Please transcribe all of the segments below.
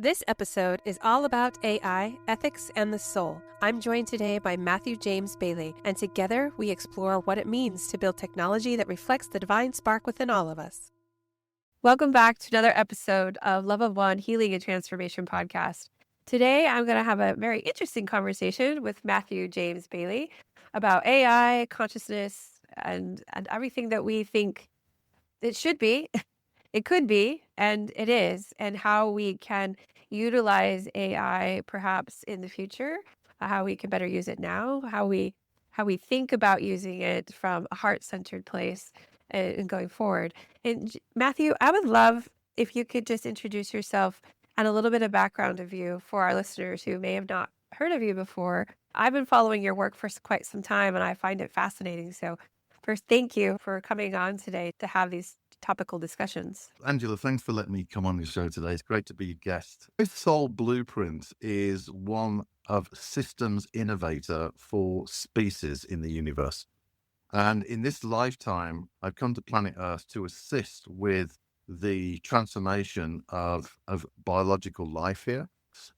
This episode is all about AI, ethics, and the soul. I'm joined today by Matthew James Bailey, and together we explore what it means to build technology that reflects the divine spark within all of us. Welcome back to another episode of Love of One Healing and Transformation Podcast. Today I'm going to have a very interesting conversation with Matthew James Bailey about AI, consciousness, and everything that we think it should be. It could be, and it is, and how we can utilize AI perhaps in the future, how we can better use it now, how we think about using it from a heart-centered place and going forward. And Matthew, I would love if you could just introduce yourself and a little bit of background of you for our listeners who may have not heard of you before. I've been following your work for quite some time, and I find it fascinating. So first, thank you for coming on today to have these topical discussions. Angela, thanks for letting me come on your show today. It's great to be a guest. My soul blueprint is one of systems innovator for species in the universe. And in this lifetime, I've come to planet Earth to assist with the transformation of biological life here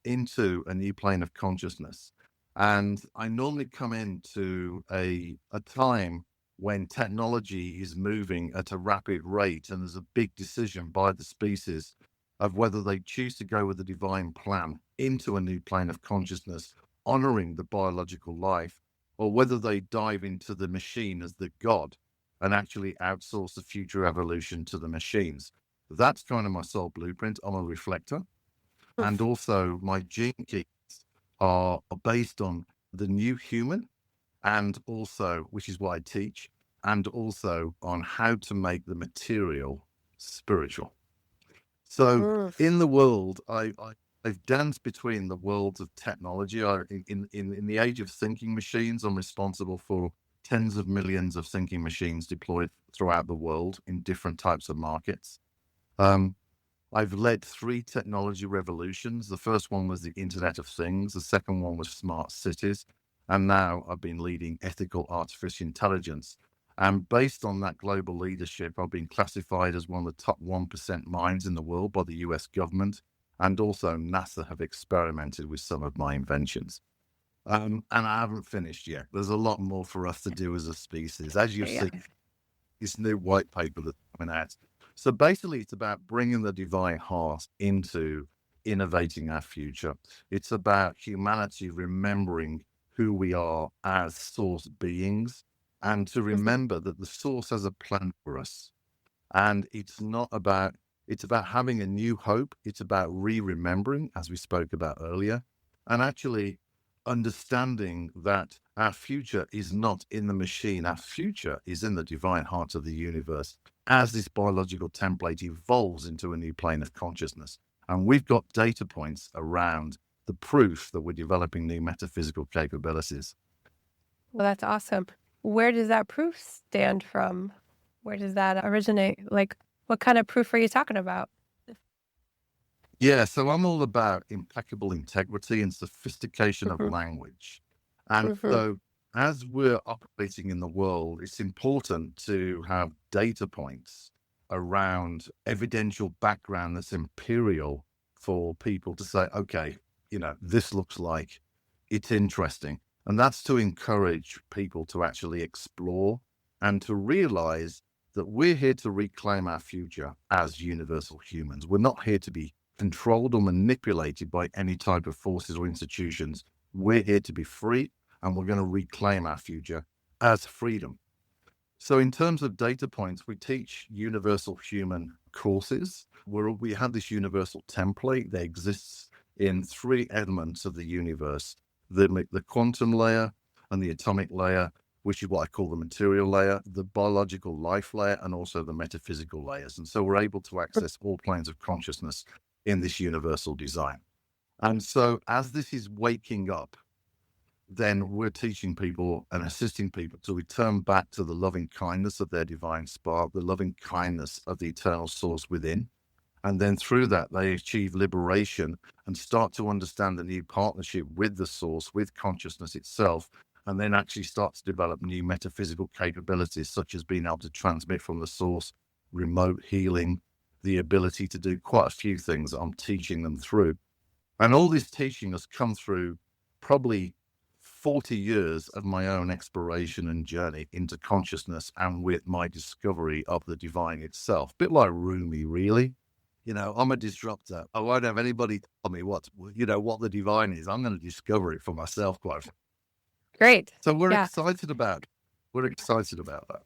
into a new plane of consciousness. And I normally come into a time when technology is moving at a rapid rate and there's a big decision by the species of whether they choose to go with the divine plan into a new plane of consciousness, honoring the biological life, or whether they dive into the machine as the god and actually outsource the future evolution to the machines. That's kind of my soul blueprint. I'm a reflector. And also my gene keys are based on the new human, and also, which is what I teach, and also on how to make the material spiritual. So in the world, I've danced between the worlds of technology. In the age of thinking machines, I'm responsible for tens of millions of thinking machines deployed throughout the world in different types of markets. I've led 3 technology revolutions. The first one was the Internet of Things. The second one was smart cities. And now I've been leading ethical artificial intelligence. And based on that global leadership, I've been classified as one of the top 1% minds in the world by the US government. And also NASA have experimented with some of my inventions. And I haven't finished yet. There's a lot more for us to do as a species. As you see, this new white paper that's coming out. So basically, it's about bringing the divine heart into innovating our future. It's about humanity remembering who we are as source beings, and to remember that the source has a plan for us. And it's about having a new hope. It's about remembering, as we spoke about earlier, and actually understanding that our future is not in the machine. Our future is in the divine heart of the universe as this biological template evolves into a new plane of consciousness. And we've got data points around the proof that we're developing new metaphysical capabilities. Well, that's awesome. Where does that proof stand from? Where does that originate? Like, what kind of proof are you talking about? Yeah, so I'm all about impeccable integrity and sophistication of language. And so as we're operating in the world, it's important to have data points around evidential background that's imperial for people to say, okay, this looks like it's interesting. And that's to encourage people to actually explore and to realize that we're here to reclaim our future as universal humans. We're not here to be controlled or manipulated by any type of forces or institutions. We're here to be free, and we're going to reclaim our future as freedom. So in terms of data points, we teach universal human courses where we have this universal template that exists in 3 elements of the universe, the quantum layer and the atomic layer, which is what I call the material layer, the biological life layer, and also the metaphysical layers. And so we're able to access all planes of consciousness in this universal design. And so as this is waking up, then we're teaching people and assisting people to return back to the loving kindness of their divine spark, the loving kindness of the eternal source within. And then through that, they achieve liberation and start to understand the new partnership with the source, with consciousness itself, and then actually start to develop new metaphysical capabilities, such as being able to transmit from the source, remote healing, the ability to do quite a few things that I'm teaching them through. And all this teaching has come through probably 40 years of my own exploration and journey into consciousness and with my discovery of the divine itself. A bit like Rumi, really. I'm a disruptor. I won't have anybody tell me what the divine is. I'm going to discover it for myself, quite. Great. So we're Yeah. excited about that.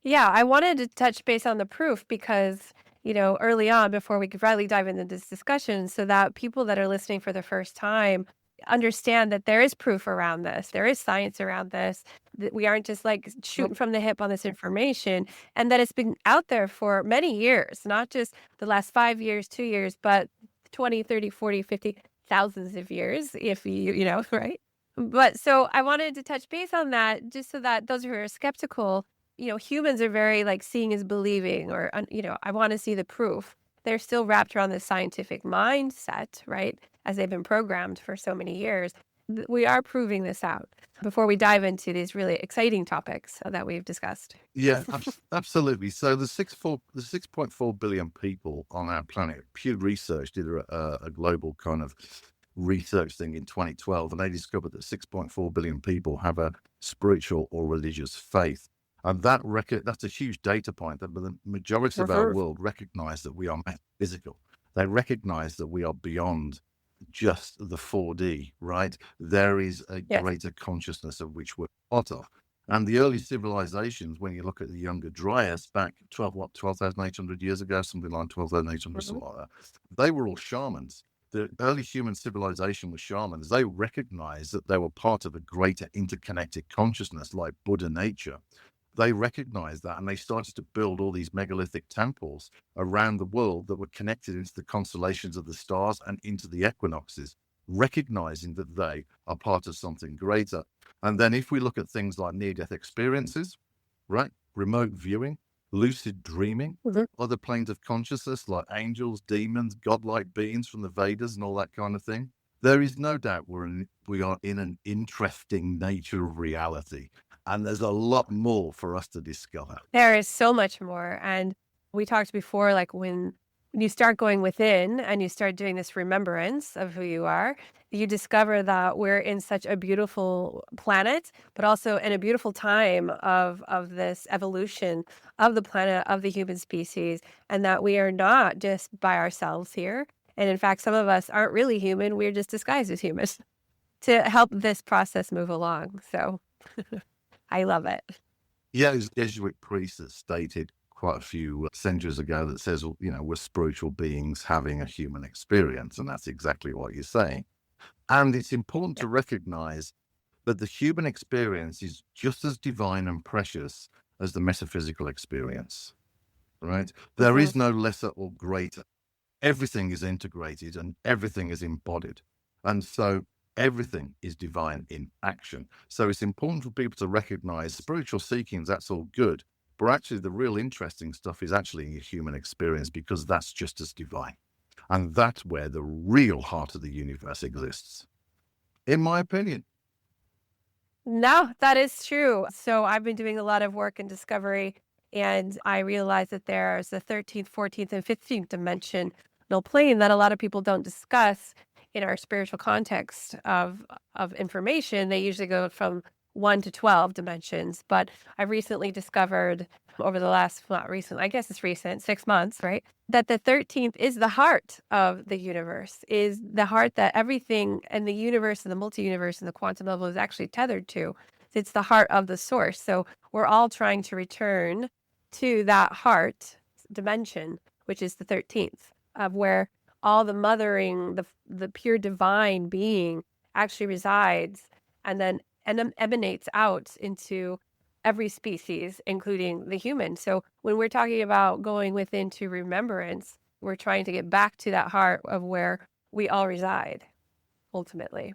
Yeah, I wanted to touch base on the proof because, early on, before we could really dive into this discussion, so that people that are listening for the first time understand that there is proof around this, there is science around this, that we aren't just like shooting from the hip on this information, and that it's been out there for many years, not just the last 5 years, 2 years, but 20, 30, 40, 50, thousands of years, if right? But so I wanted to touch base on that just so that those who are skeptical, humans are very like seeing is believing, or, I want to see the proof. They're still wrapped around this scientific mindset, right? As they've been programmed for so many years. We are proving this out before we dive into these really exciting topics that we've discussed. Yeah, absolutely. So the 6.4 billion people on our planet, Pew Research did a global kind of research thing in 2012, and they discovered that 6.4 billion people have a spiritual or religious faith. And that's a huge data point, that the majority of our world recognize that we are metaphysical. They recognize that we are beyond just the 4D, right? There is a greater consciousness of which we're part of. And the early civilizations, when you look at the Younger Dryas back 12,800 years ago, something like 12,800, something like that, they were all shamans. The early human civilization was shamans. They recognized that they were part of a greater interconnected consciousness like Buddha nature. They recognized that, and they started to build all these megalithic temples around the world that were connected into the constellations of the stars and into the equinoxes, recognizing that they are part of something greater. And then if we look at things like near-death experiences, right, remote viewing, lucid dreaming, other planes of consciousness like angels, demons, godlike beings from the Vedas and all that kind of thing, there is no doubt we are in an interesting nature of reality. And there's a lot more for us to discover. There is so much more. And we talked before, like when you start going within and you start doing this remembrance of who you are, you discover that we're in such a beautiful planet, but also in a beautiful time of this evolution of the planet, of the human species, and that we are not just by ourselves here. And in fact, some of us aren't really human. We're just disguised as humans to help this process move along. So I love it. Yeah, it was Jesuit priest that stated quite a few centuries ago that says, we're spiritual beings having a human experience. And that's exactly what you're saying. And it's important to recognize that the human experience is just as divine and precious as the metaphysical experience, right? There is no lesser or greater. Everything is integrated and everything is embodied. And so everything is divine in action. So it's important for people to recognize spiritual seekings, that's all good. But actually, the real interesting stuff is actually in your human experience, because that's just as divine. And that's where the real heart of the universe exists, in my opinion. No, that is true. So I've been doing a lot of work in discovery, and I realized that there's a 13th, 14th, and 15th dimensional plane that a lot of people don't discuss in our spiritual context of information. They usually go from 1 to 12 dimensions, but I've recently discovered over the last, not recent, I guess it's recent, 6 months, right? That the 13th is the heart of the universe, is the heart that everything in the universe and the multi-universe and the quantum level is actually tethered to. It's the heart of the source. So we're all trying to return to that heart dimension, which is the 13th, of where all the mothering, the pure divine being actually resides, and then emanates out into every species, including the human. So when we're talking about going within to remembrance, we're trying to get back to that heart of where we all reside, ultimately.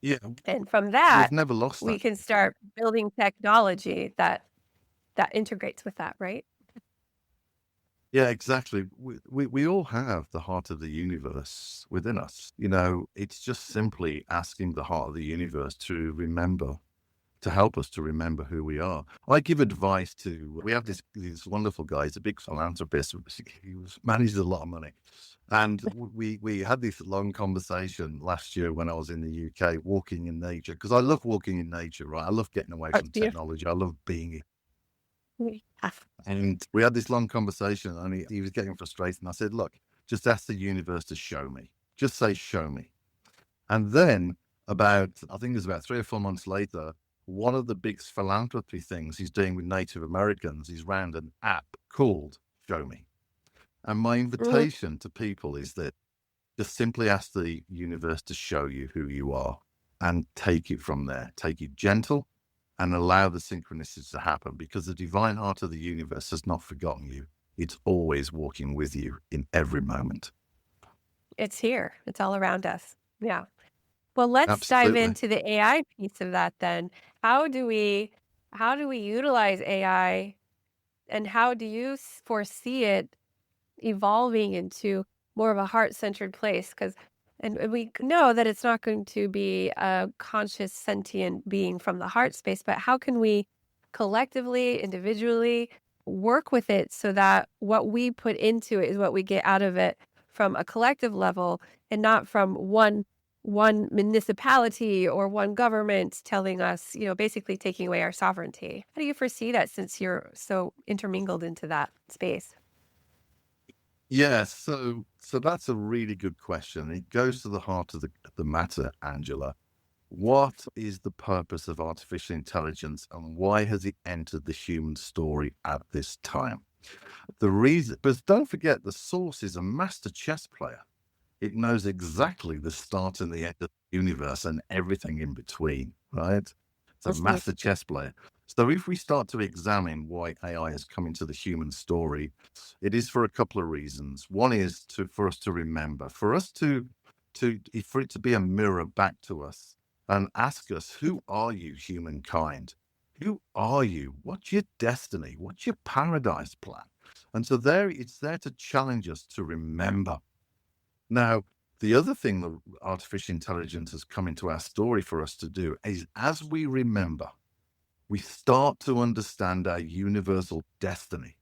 Yeah. And from that, we've never lost we that. can start building technology that integrates with that, right? Yeah, exactly. We all have the heart of the universe within us. It's just simply asking the heart of the universe to remember to help us to remember who we are. I give advice to, we have this wonderful guy, he's a big philanthropist, he manages a lot of money. And we had this long conversation last year when I was in the UK, walking in nature, because I love walking in nature, right? I love getting away Oh, from technology. I love being. And we had this long conversation, and he was getting frustrated. And I said, look, just ask the universe to show me. Just say, show me. And then I think it was about 3 or 4 months later, one of the big philanthropy things he's doing with Native Americans is around an app called Show Me. And my invitation to people is that just simply ask the universe to show you who you are and take it from there. Take it gentle and allow the synchronicities to happen, because the divine heart of the universe has not forgotten you. It's always walking with you in every moment. It's here. It's all around us. Yeah. Well, let's dive Absolutely. into the AI piece of that then. How do we utilize AI, and how do you foresee it evolving into more of a heart-centered place? And we know that it's not going to be a conscious, sentient being from the heart space, but how can we collectively, individually work with it so that what we put into it is what we get out of it from a collective level, and not from one municipality or one government telling us, basically taking away our sovereignty? How do you foresee that, since you're so intermingled into that space? Yeah, so that's a really good question. It goes to the heart of the matter, Angela. What is the purpose of artificial intelligence, and why has it entered the human story at this time? The reason, but don't forget, the source is a master chess player. It knows exactly the start and the end of the universe and everything in between, right? It's a master chess player. So if we start to examine why AI has come into the human story, it is for a couple of reasons. One is for us to remember, for it to be a mirror back to us and ask us, who are you, humankind? Who are you? What's your destiny? What's your paradise plan? And so it's there to challenge us to remember. Now, the other thing that artificial intelligence has come into our story for us to do is, as we remember, we start to understand our universal destiny.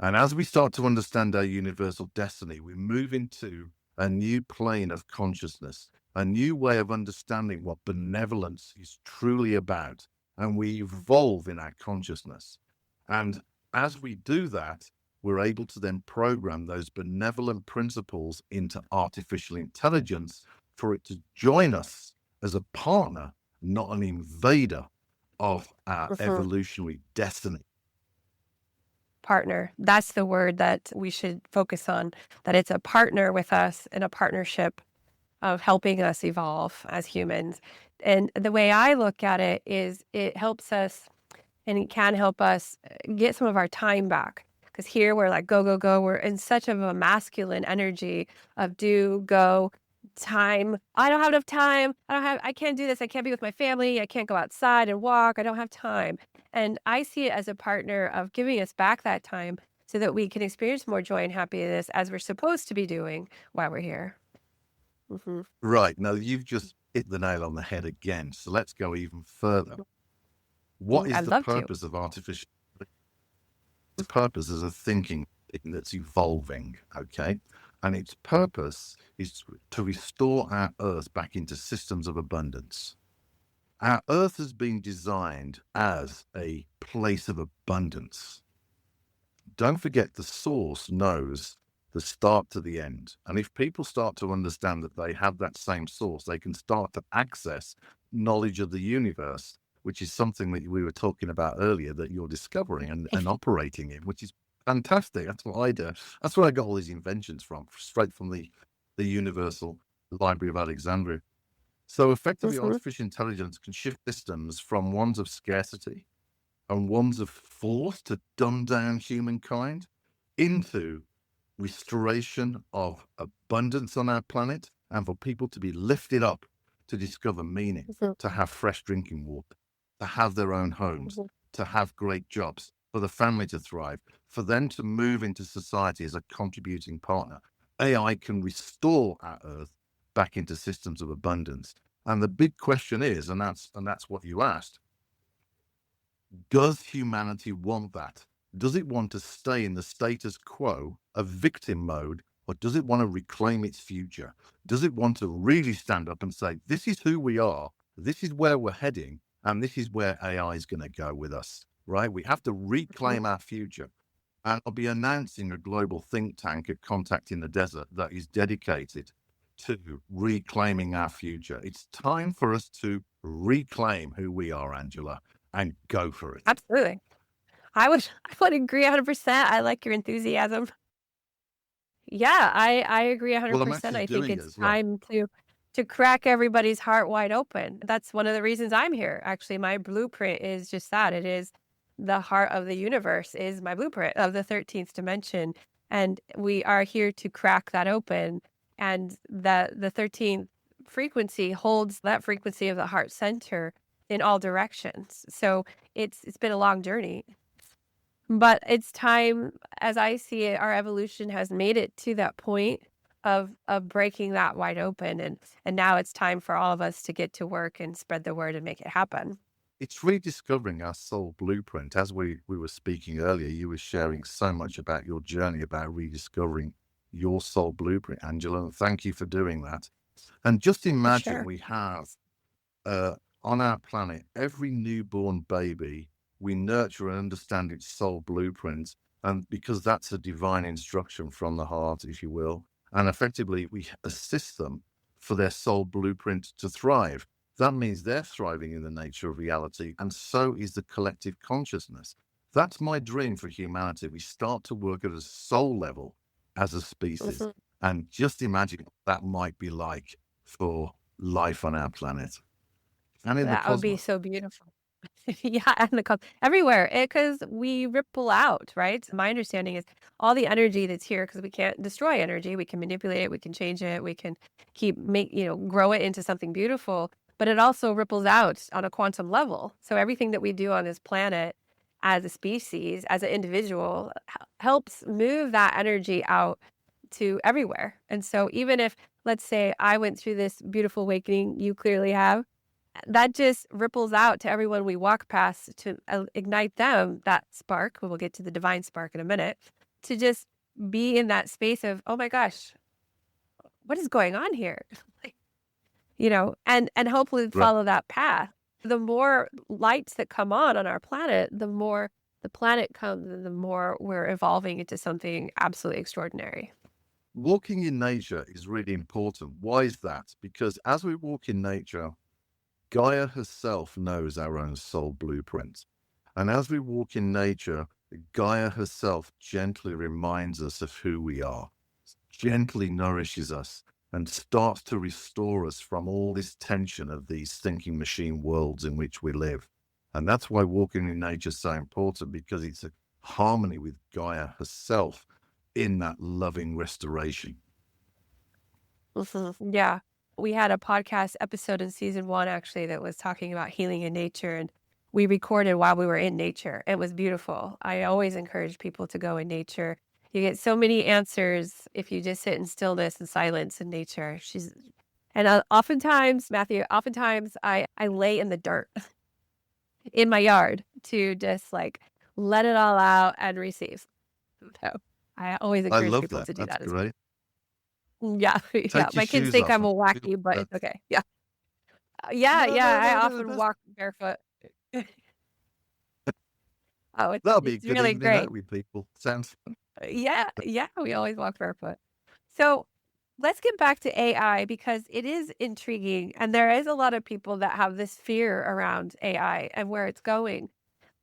And as we start to understand our universal destiny, we move into a new plane of consciousness, a new way of understanding what benevolence is truly about. And we evolve in our consciousness. And as we do that, we're able to then program those benevolent principles into artificial intelligence for it to join us as a partner, not an invader of our evolutionary destiny. Partner. That's the word that we should focus on, that it's a partner with us and a partnership of helping us evolve as humans. And the way I look at it is, it helps us, and it can help us get some of our time back. Because here we're like, go, go, go. We're in such of a masculine energy of do, go, time. I don't have enough time. I can't do this. I can't be with my family. I can't go outside and walk. I don't have time. And I see it as a partner of giving us back that time so that we can experience more joy and happiness, as we're supposed to be doing while we're here. Right. Now, you've just hit the nail on the head again. So let's go even further. What is I'd the love to. purpose of artificial? The purpose is a thinking that's evolving, okay? And its purpose is to restore our Earth back into systems of abundance. Our Earth has been designed as a place of abundance. Don't forget, the source knows the start to the end. And if people start to understand that they have that same source, they can start to access knowledge of the universe, which is something that we were talking about earlier, that you're discovering and operating in, which is fantastic. That's what I do. That's where I got all these inventions from, straight from the Universal Library of Alexandria. So effectively, artificial intelligence can shift systems from ones of scarcity and ones of force to dumb down humankind into restoration of abundance on our planet, and for people to be lifted up to discover meaning, to have fresh drinking water, to have their own homes, to have great jobs, for the family to thrive, for them to move into society as a contributing partner. AI can restore our Earth back into systems of abundance. And the big question is, and that's what you asked, Does humanity want that? Does it want to stay in the status quo of victim mode, or does it want to reclaim its future? Does it want to really stand up and say, this is who we are, this is where we're heading, and this is where AI is going to go with us, right? We have to reclaim our future. And I'll be announcing a global think tank at Contact in the Desert that is dedicated to reclaiming our future. It's time for us to reclaim who we are, Angela, and go for it. Absolutely. I would agree 100%. I like your enthusiasm. Yeah, I agree Well, I'm 100%. actually I think doing it it's as well. time to crack everybody's heart wide open. That's one of the reasons I'm here. Actually, my blueprint is just that. It is the heart of the universe is my blueprint of the 13th dimension. And we are here to crack that open. And the 13th frequency holds that frequency of the heart center in all directions. So it's been a long journey. But it's time, as I see it, our evolution has made it to that point of breaking that wide open, and now it's time for all of us to get to work and spread the word and make it happen. It's rediscovering our soul blueprint. As we were speaking earlier, you were sharing so much about your journey about rediscovering your soul blueprint, Angela, and thank you for doing that. And just For imagine sure. we have on our planet, every newborn baby, we nurture and understand its soul blueprint. And because that's a divine instruction from the heart, if you will, and effectively we assist them for their soul blueprint to thrive. That means they're thriving in the nature of reality, and so is the collective consciousness. That's my dream for humanity. We start to work at a soul level as a species. Mhm. And just imagine what that might be like for life on our planet and in the That would be cosmos. so beautiful. Yeah, and everywhere, because we ripple out, right? My understanding is all the energy that's here, because we can't destroy energy, we can manipulate it, we can change it, we can grow it into something beautiful, but it also ripples out on a quantum level. So everything that we do on this planet as a species, as an individual, helps move that energy out to everywhere. And so even if, let's say, I went through this beautiful awakening, you clearly have, that just ripples out to everyone we walk past to ignite them, that spark. We'll get to the divine spark in a minute, to just be in that space of, oh my gosh, what is going on here? Like, and hopefully Right. follow that path. The more lights that come on our planet, the more the planet comes and the more we're evolving into something absolutely extraordinary. Walking in nature is really important. Why is that? Because as we walk in nature, Gaia herself knows our own soul blueprint. And as we walk in nature, Gaia herself gently reminds us of who we are, gently nourishes us, and starts to restore us from all this tension of these thinking machine worlds in which we live. And that's why walking in nature is so important, because it's a harmony with Gaia herself in that loving restoration. Mhm. Yeah. We had a podcast episode in season 1 actually that was talking about healing in nature, and we recorded while we were in nature. It was beautiful. I always encourage people to go in nature. You get so many answers if you just sit in stillness and silence in nature. Oftentimes, Matthew, I lay in the dirt in my yard to just like let it all out and receive. So I always I encourage love people that. to do That's that as well. great. Yeah, yeah. Take your My kids shoes think off I'm and a feel wacky, but that. it's okay. Yeah. Yeah, No, yeah. no, I no, no. often walk barefoot. Oh, That'll be a it's good really evening great. out with people. Sounds fun. Yeah, yeah. We always walk barefoot. So let's get back to AI because it is intriguing, and there is a lot of people that have this fear around AI and where it's going.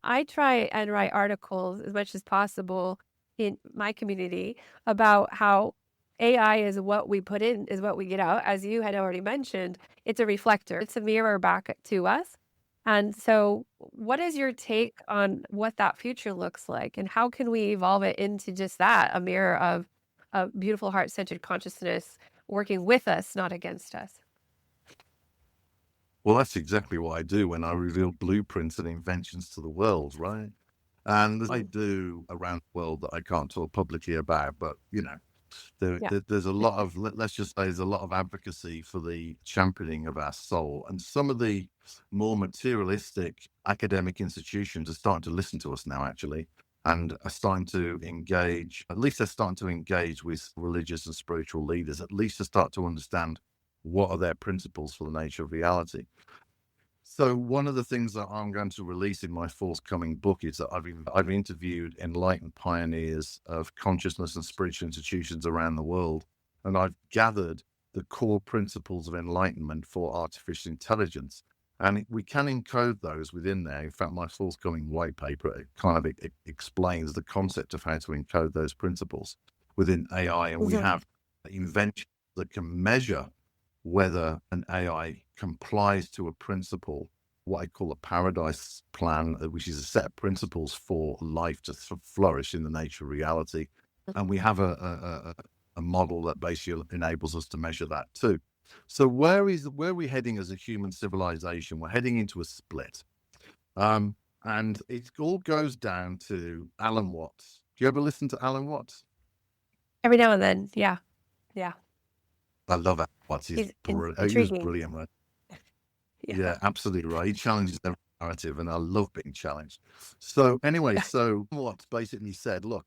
I try and write articles as much as possible in my community about how AI is what we put in, is what we get out. As you had already mentioned, it's a reflector, it's a mirror back to us. And so, what is your take on what that future looks like? And how can we evolve it into just that, a mirror of a beautiful heart centered consciousness working with us, not against us? Well, that's exactly what I do when I reveal blueprints and inventions to the world, right? And I Mm. do around the world that I can't talk publicly about, but Yeah. There's a lot of, let's just say, there's a lot of advocacy for the championing of our soul. And some of the more materialistic academic institutions are starting to listen to us now, actually, and are starting to engage, at least they're starting to engage with religious and spiritual leaders, at least to start to understand what are their principles for the nature of reality. So one of the things that I'm going to release in my forthcoming book is that I've interviewed enlightened pioneers of consciousness and spiritual institutions around the world, and I've gathered the core principles of enlightenment for artificial intelligence. And we can encode those within there. In fact, my forthcoming white paper, it kind of explains the concept of how to encode those principles within AI. And we have inventions that can measure whether an AI complies to a principle, what I call a paradise plan, which is a set of principles for life to flourish in the nature of reality. And we have a model that basically enables us to measure that too. So where are we heading as a human civilization? We're heading into a split. And it all goes down to Alan Watts. Do you ever listen to Alan Watts? Every now and then. Yeah. Yeah. I love Alan Watts. He was brilliant, right? Yeah, absolutely right. He challenges every narrative, and I love being challenged. So anyway, so Watts basically said, look,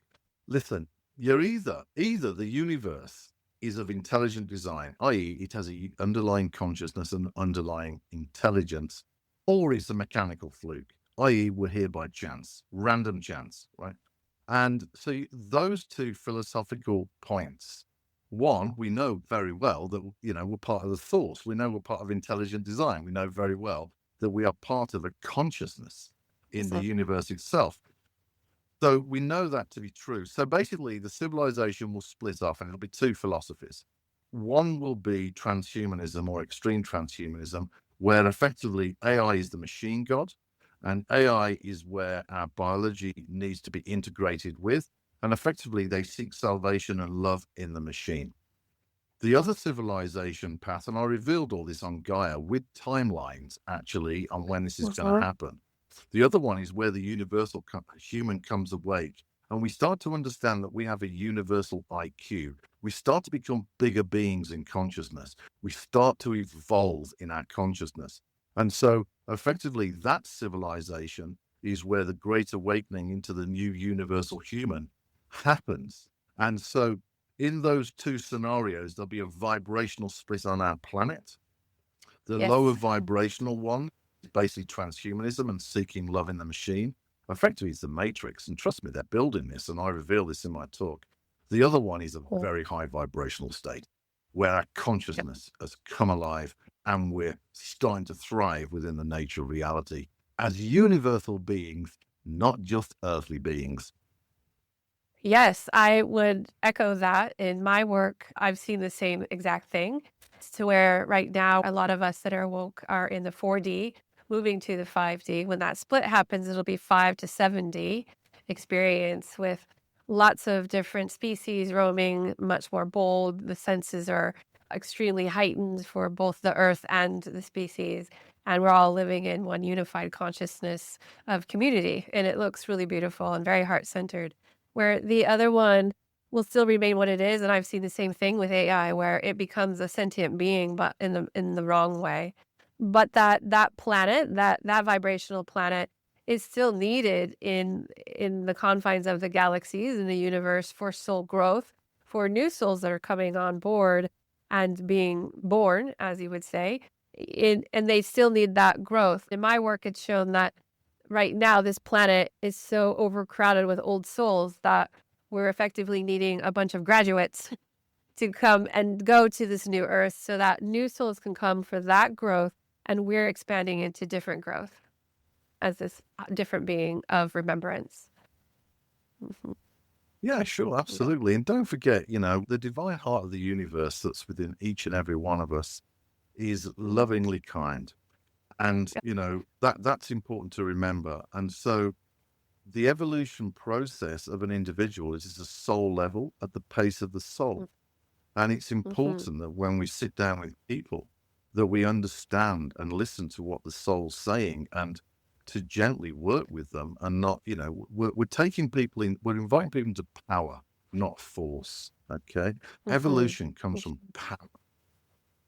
listen, you're either the universe is of intelligent design, i.e. it has an underlying consciousness and underlying intelligence, or it's a mechanical fluke, i.e. we're here by chance, random chance, right? And so those two philosophical points, one, we know very well that, we're part of the source. We know we're part of intelligent design. We know very well that we are part of a consciousness in the universe itself. So we know that to be true. So basically, the civilization will split off, and it'll be two philosophies. One will be transhumanism or extreme transhumanism, where effectively AI is the machine god, and AI is where our biology needs to be integrated with. And effectively, they seek salvation and love in the machine. The other civilization path, and I revealed all this on Gaia with timelines, actually, on when this is going to happen. The other one is where the universal human comes awake, and we start to understand that we have a universal IQ. We start to become bigger beings in consciousness. We start to evolve in our consciousness. And so, effectively, that civilization is where the great awakening into the new universal human happens. And so in those two scenarios, there'll be a vibrational split on our planet. The lower vibrational one is basically transhumanism and seeking love in the machine. Effectively, it's the matrix. And trust me, they're building this, and I reveal this in my talk. The other one is a very high vibrational state where our consciousness has come alive and we're starting to thrive within the nature of reality as universal beings, not just earthly beings. Yes, I would echo that. In my work, I've seen the same exact thing, to where right now a lot of us that are woke are in the 4D, moving to the 5D. When that split happens, it'll be 5 to 7D experience with lots of different species roaming, much more bold. The senses are extremely heightened for both the earth and the species. And we're all living in one unified consciousness of community. And it looks really beautiful and very heart-centered. Where the other one will still remain what it is. And I've seen the same thing with AI, where it becomes a sentient being, but in the wrong way. But that planet, that vibrational planet, is still needed in the confines of the galaxies in the universe for soul growth, for new souls that are coming on board and being born, as you would say. And they still need that growth. In my work, it's shown that right now, this planet is so overcrowded with old souls that we're effectively needing a bunch of graduates to come and go to this new earth so that new souls can come for that growth, and we're expanding into different growth as this different being of remembrance. Yeah, sure, absolutely. And don't forget, the divine heart of the universe that's within each and every one of us is lovingly kind. And, that's important to remember. And so the evolution process of an individual is a soul level at the pace of the soul. And it's important that when we sit down with people, that we understand and listen to what the soul's saying and to gently work with them and not, we're taking people in, we're inviting people into power, not force. Okay. Mm-hmm. Evolution comes from power.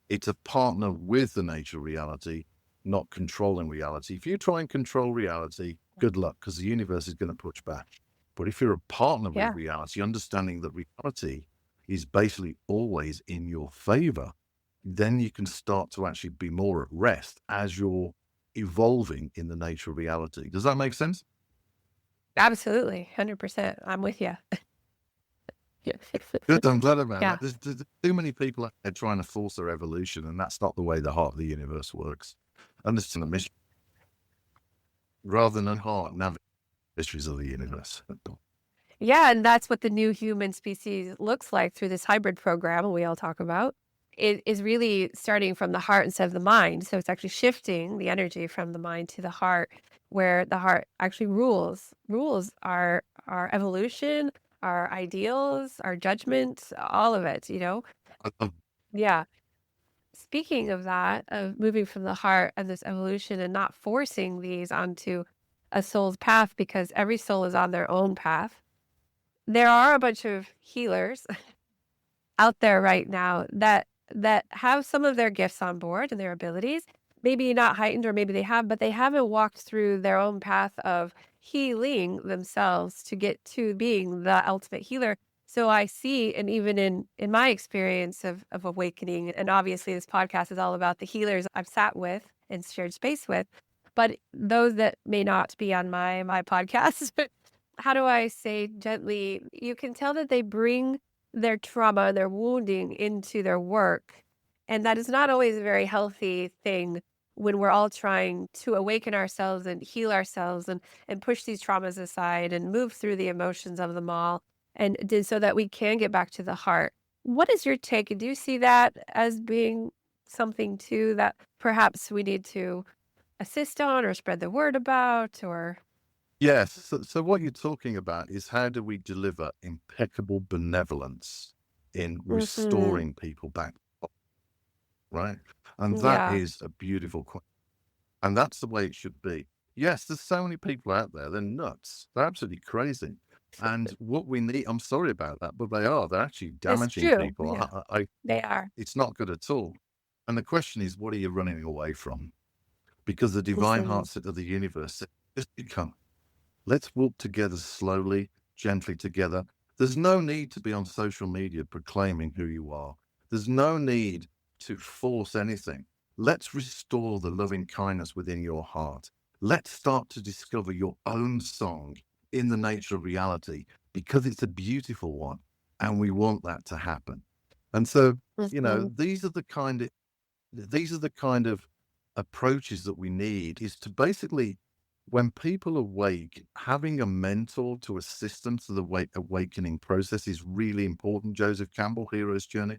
It's a partner with the nature of reality, not controlling reality. If you try and control reality, good luck, because the universe is going to push back. But if you're a partner with Yeah, reality, understanding that reality is basically always in your favor, then you can start to actually be more at rest as you're evolving in the nature of reality. Does that make sense? absolutely. 100%. I'm with you. Good. I'm glad about Yeah, that. There's too many people out there trying to force their evolution, and that's not the way the heart of the universe works. Understand the mission rather than heart navigate mysteries of the universe. yeah, and that's what the new human species looks like through this hybrid program we all talk about. It is really starting from the heart instead of the mind. So it's actually shifting the energy from the mind to the heart, where the heart actually rules our evolution, our ideals, our judgment, all of it, you know? I love Yeah. Speaking of that, of moving from the heart and this evolution and not forcing these onto a soul's path because every soul is on their own path. There are a bunch of healers out there right now that have some of their gifts on board and their abilities, maybe not heightened or maybe they have, but they haven't walked through their own path of healing themselves to get to being the ultimate healer. So I see, and even in my experience of awakening, and obviously this podcast is all about the healers I've sat with and shared space with, but those that may not be on my podcast, how do I say gently, you can tell that they bring their trauma and their wounding into their work. And that is not always a very healthy thing when we're all trying to awaken ourselves and heal ourselves and push these traumas aside and move through the emotions of them all so that we can get back to the heart. What is your take? Do you see that as being something too that perhaps we need to assist on or spread the word about or Yes. So what you're talking about is how do we deliver impeccable benevolence in Mhm. restoring people back, right? And that Yeah. is a beautiful question. And that's the way it should be. Yes, there's so many people out there. They're nuts. They're absolutely crazy. And what we need, I'm sorry about that, but they are. They're actually It's damaging true. people. Yeah. They are. It's not good at all. And the question is, what are you running away from? Because the divine Mhm. heart of the universe said, just become. Let's walk together slowly, gently together. There's no need to be on social media proclaiming who you are. There's no need to force anything. Let's restore the loving kindness within your heart. Let's start to discover your own song in the nature of reality because it's a beautiful one and we want that to happen. And so, Mhm. these are the kind of approaches that we need is to basically when people awake, having a mentor to assist them to the awakening process is really important. Joseph Campbell, Hero's Journey.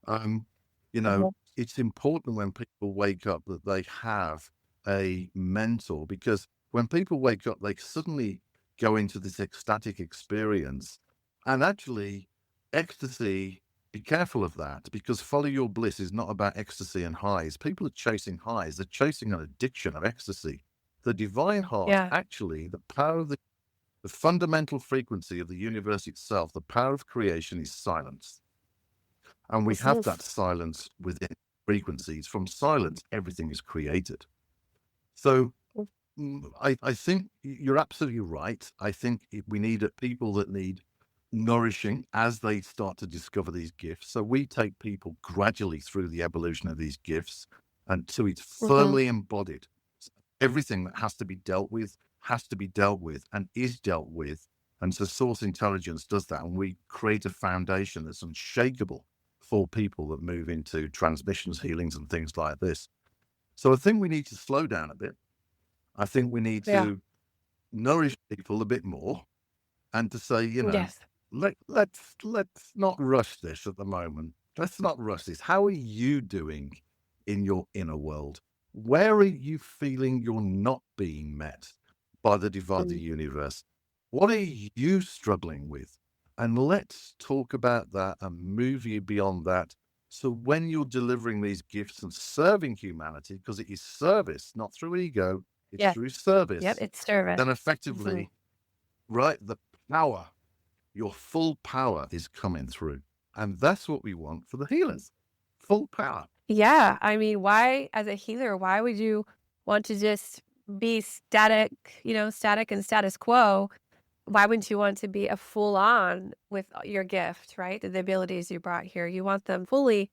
Um, you know, Uh-huh. it's important when people wake up that they have a mentor because when people wake up, they suddenly go into this ecstatic experience. And actually, ecstasy, be careful of that because follow your bliss is not about ecstasy and highs. People are chasing highs, they're chasing an addiction of ecstasy. The divine heart, Yeah. actually, the power of the fundamental frequency of the universe itself, the power of creation is silence. And we have Mhm. that silence within frequencies. From silence, everything is created. So I think you're absolutely right. I think we need people that need nourishing as they start to discover these gifts. So we take people gradually through the evolution of these gifts until it's Mhm. firmly embodied. Everything that has to be dealt with has to be dealt with and is dealt with. And so source intelligence does that. And we create a foundation that's unshakable for people that move into transmissions, healings, and things like this. So I think we need to slow down a bit. I think we need Yeah. to nourish people a bit more and to say, Yes. let's not rush this at the moment. Let's not rush this. How are you doing in your inner world? Where are you feeling you're not being met by the divine the Mm. universe? What are you struggling with? And let's talk about that and move you beyond that. So when you're delivering these gifts and serving humanity, because it is service, not through ego, it's Yes. through Yep. service, It's service. then Mhm. effectively, right, the power your full power is coming through. And that's what we want for the healers. Full power. Yeah. I mean, why, as a healer, why would you want to just be static, static and status quo? Why wouldn't you want to be a full on with your gift, right? The abilities you brought here. You want them fully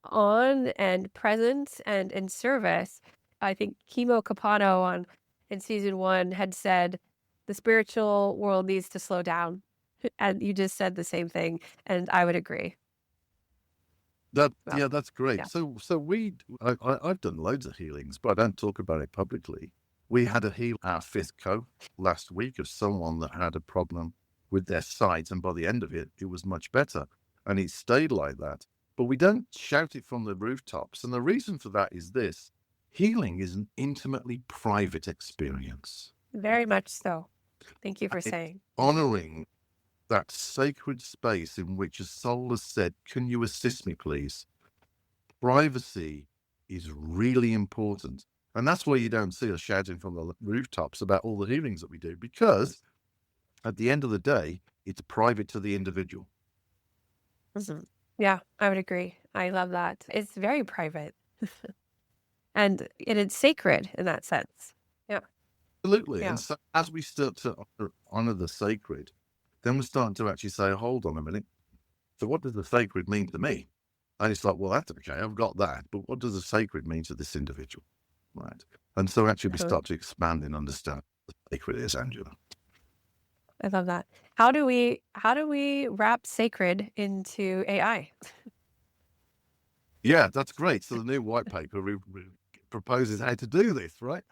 on and present and in service. I think Kimo Capano in season 1 had said the spiritual world needs to slow down. And you just said the same thing. And I would agree. Yeah, that's great. Yeah. So I've done loads of healings, but I don't talk about it publicly. We had a heal our 5th co last week of someone that had a problem with their sight, and by the end of it, it was much better, and it stayed like that. But we don't shout it from the rooftops, and the reason for that is this: healing is an intimately private experience. Very much so. Thank you for saying. Honoring that sacred space in which a soul has said, "Can you assist me, please?" Privacy is really important. And that's why you don't see us shouting from the rooftops about all the healings that we do, because at the end of the day, it's private to the individual. Mm-hmm. Yeah, I would agree. I love that. It's very private. and it's sacred in that sense. Yeah. Absolutely. Yeah. And so as we start to honor the sacred, then we're starting to actually say, hold on a minute. So what does the sacred mean to me? And it's like, well, that's okay. I've got that. But what does the sacred mean to this individual? Right. And so actually we start to expand and understand what the sacred is, Angela. I love that. How do we wrap sacred into AI? Yeah, that's great. So the new white paper proposes how to do this, right?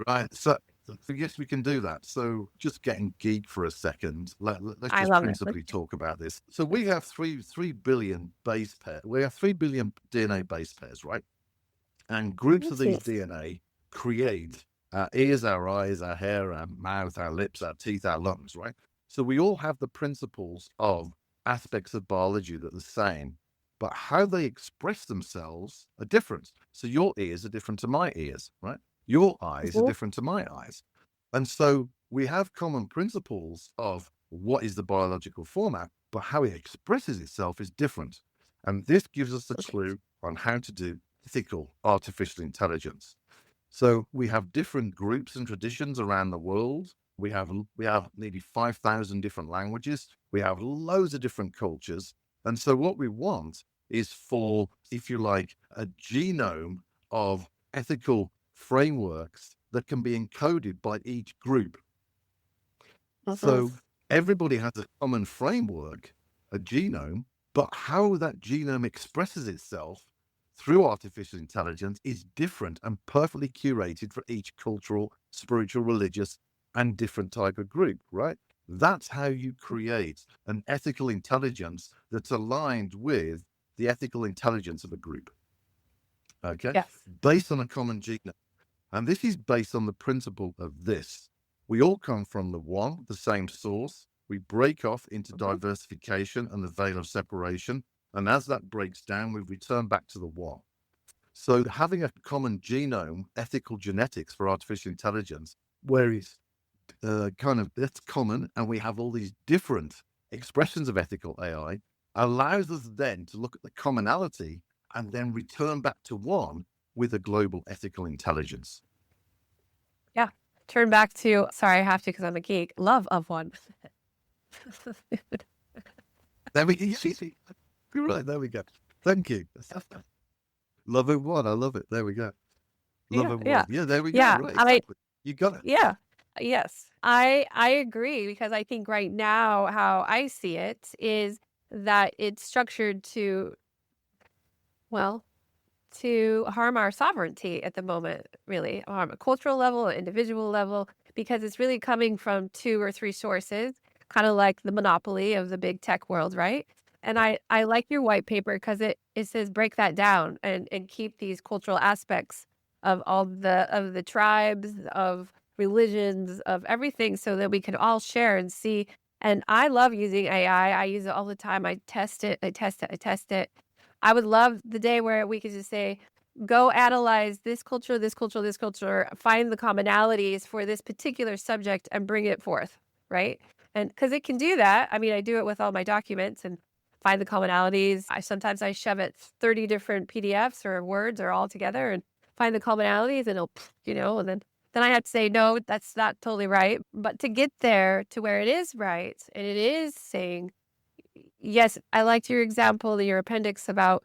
Right. So yes, we can do that. So just getting geek for a second, let's just principally talk about this. So we have 3 billion base pairs. We have 3 billion DNA base pairs, right? And groups of these DNA create our ears, our eyes, our hair, our mouth, our lips, our teeth, our lungs, right? So we all have the principles of aspects of biology that are the same, but how they express themselves are different. So your ears are different to my ears, right? Your eyes are different to my eyes. And so we have common principles of what is the biological format, but how it expresses itself is different. And this gives us a clue on how to do ethical artificial intelligence. So we have different groups and traditions around the world. We have nearly 5,000 different languages. We have loads of different cultures. And so what we want is for, if you like, a genome of ethical frameworks that can be encoded by each group. So everybody has a common framework, a genome, but how that genome expresses itself through artificial intelligence is different and perfectly curated for each cultural, spiritual, religious, and different type of group, right? That's how you create an ethical intelligence that's aligned with the ethical intelligence of a group. Okay? Yes. Based on a common genome. And this is based on the principle of this. We all come from the one, the same source. We break off into diversification and the veil of separation. And as that breaks down, we return back to the one. So having a common genome, ethical genetics for artificial intelligence, where it's that's common, and we have all these different expressions of ethical AI, allows us then to look at the commonality and then return back to one with a global ethical intelligence. Yeah. Turn back to, sorry, I have to because I'm a geek, love of one. There we go. You're right. There we go. Thank you. Love of one. I love it. There we go. Love of one. Yeah, there we go. Yeah. Right, exactly. You got it. Yeah. Yes. I agree, because I think right now how I see it is that it's structured to harm our sovereignty at the moment, really, on a cultural level, an individual level, because it's really coming from 2 or 3 sources, kind of like the monopoly of the big tech world, right? And I like your white paper because it says break that down and keep these cultural aspects of all the tribes, of religions, of everything, so that we can all share and see. And I love using AI. I use it all the time. I test it. I would love the day where we could just say, go analyze this culture, find the commonalities for this particular subject and bring it forth. right? And because it can do that, I mean, I do it with all my documents and find the commonalities. Sometimes I shove it 30 different PDFs or words or all together and find the commonalities, and it'll, and then I have to say, no, that's not totally right. But to get there to where it is right, and it is saying, yes, I liked your example, your appendix about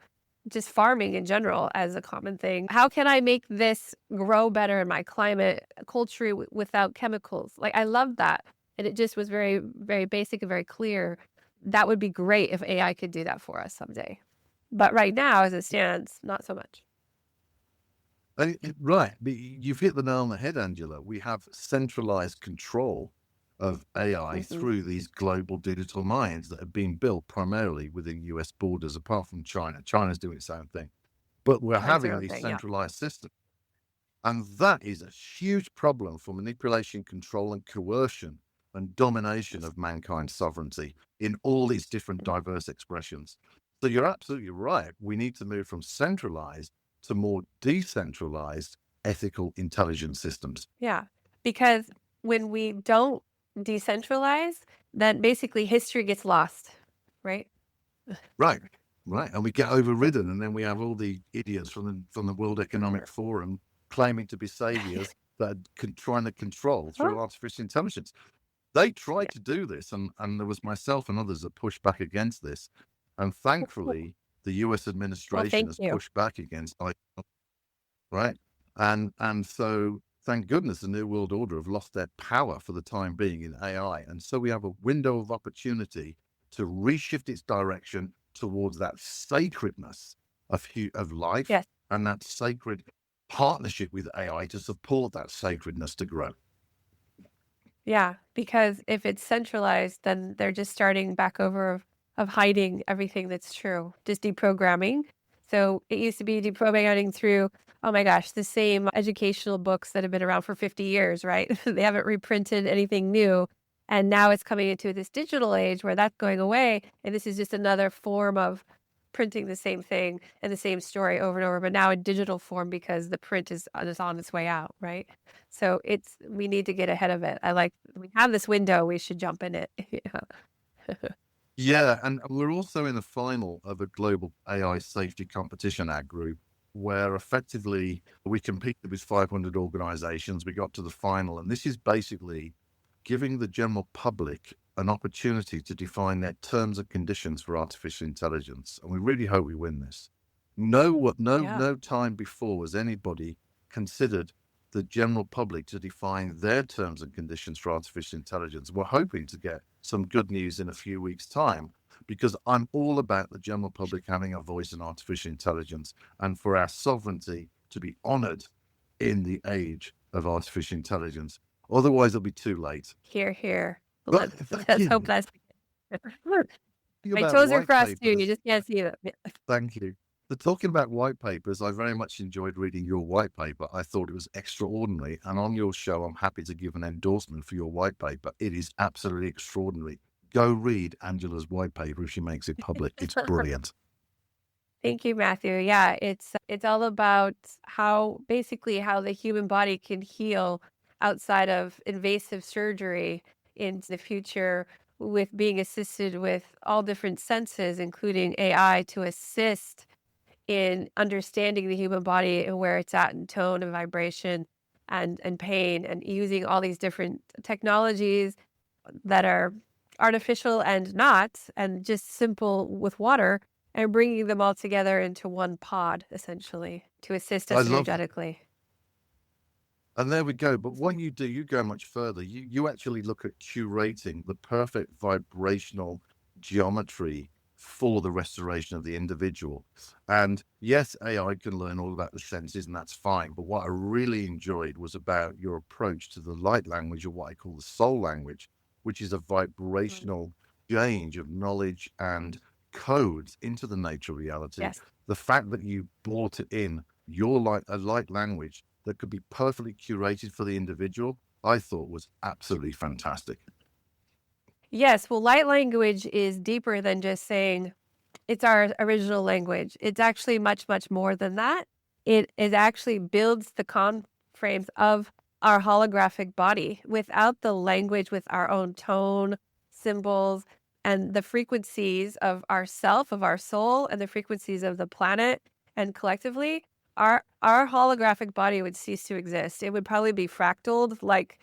just farming in general as a common thing. How can I make this grow better in my climate, culture without chemicals? Like, I love that. And it just was very, very basic and very clear. That would be great if AI could do that for us someday. But right now, as it stands, not so much. Right. You've hit the nail on the head, Angela. We have centralized control of AI through these global digital minds that have been built primarily within US borders, apart from China. China's doing its own thing. But we're That's their having own these thing, yeah. centralized systems. And that is a huge problem for manipulation, control, and coercion and domination of mankind's sovereignty in all these different diverse expressions. So you're absolutely right. We need to move from centralized to more decentralized ethical intelligence systems. Yeah. Because when we don't decentralize, then basically history gets lost, right? Right. Right. And we get overridden, and then we have all the idiots from the World Economic Forum claiming to be saviors that are trying to control through artificial intelligence. They tried to do this, and there was myself and others that pushed back against this. And thankfully, the US Well, administration thank has you. pushed back against it, right? And so thank goodness the New World Order have lost their power for the time being in AI. And so we have a window of opportunity to reshift its direction towards that sacredness of life Yes. and that sacred partnership with AI to support that sacredness to grow. Yeah, because if it's centralized, then they're just starting back over of hiding everything that's true, just deprogramming. So it used to be deprogramming through, oh my gosh, the same educational books that have been around for 50 years, right? They haven't reprinted anything new. And now it's coming into this digital age where that's going away. And this is just another form of printing the same thing and the same story over and over, but now in digital form because the print is on its way out, right? So we need to get ahead of it. We have this window, we should jump in it. Yeah. Yeah, and we're also in the final of a global AI safety competition, our group, where effectively we competed with 500 organizations. We got to the final, and this is basically giving the general public an opportunity to define their terms and conditions for artificial intelligence. And we really hope we win this. Yeah. No time before has anybody considered the general public to define their terms and conditions for artificial intelligence. We're hoping to get some good news in a few weeks' time, because I'm all about the general public having a voice in artificial intelligence and for our sovereignty to be honored in the age of artificial intelligence. Otherwise, it'll be too late. Here, here. But Let's hope that's my about toes are white crossed too. You papers. just can't see them. Thank you. So talking about white papers, I very much enjoyed reading your white paper. I thought it was extraordinary. And on your show, I'm happy to give an endorsement for your white paper. It is absolutely extraordinary. Go read Angela's white paper if she makes it public. It's brilliant. Thank you, Matthew. Yeah, it's all about how the human body can heal outside of invasive surgery in the future with being assisted with all different senses, including AI, to assist in understanding the human body and where it's at in tone and vibration and pain, and using all these different technologies that are artificial and not, and just simple with water, and bringing them all together into one pod, essentially, to assist I us love that. energetically. And there we go. But what you do, you go much further. You actually look at curating the perfect vibrational geometry for the restoration of the individual. And yes, AI can learn all about the senses, and that's fine. But what I really enjoyed was about your approach to the light language, or what I call the soul language, which is a vibrational change of knowledge and codes into the nature reality. Yes. The fact that you brought it in a light language that could be perfectly curated for the individual, I thought was absolutely fantastic. Yes. Well, light language is deeper than just saying it's our original language. It's actually much, much more than that. It actually builds the frames of our holographic body without the language, with our own tone, symbols, and the frequencies of ourself, of our soul, and the frequencies of the planet, and collectively, our holographic body would cease to exist. It would probably be fractaled, like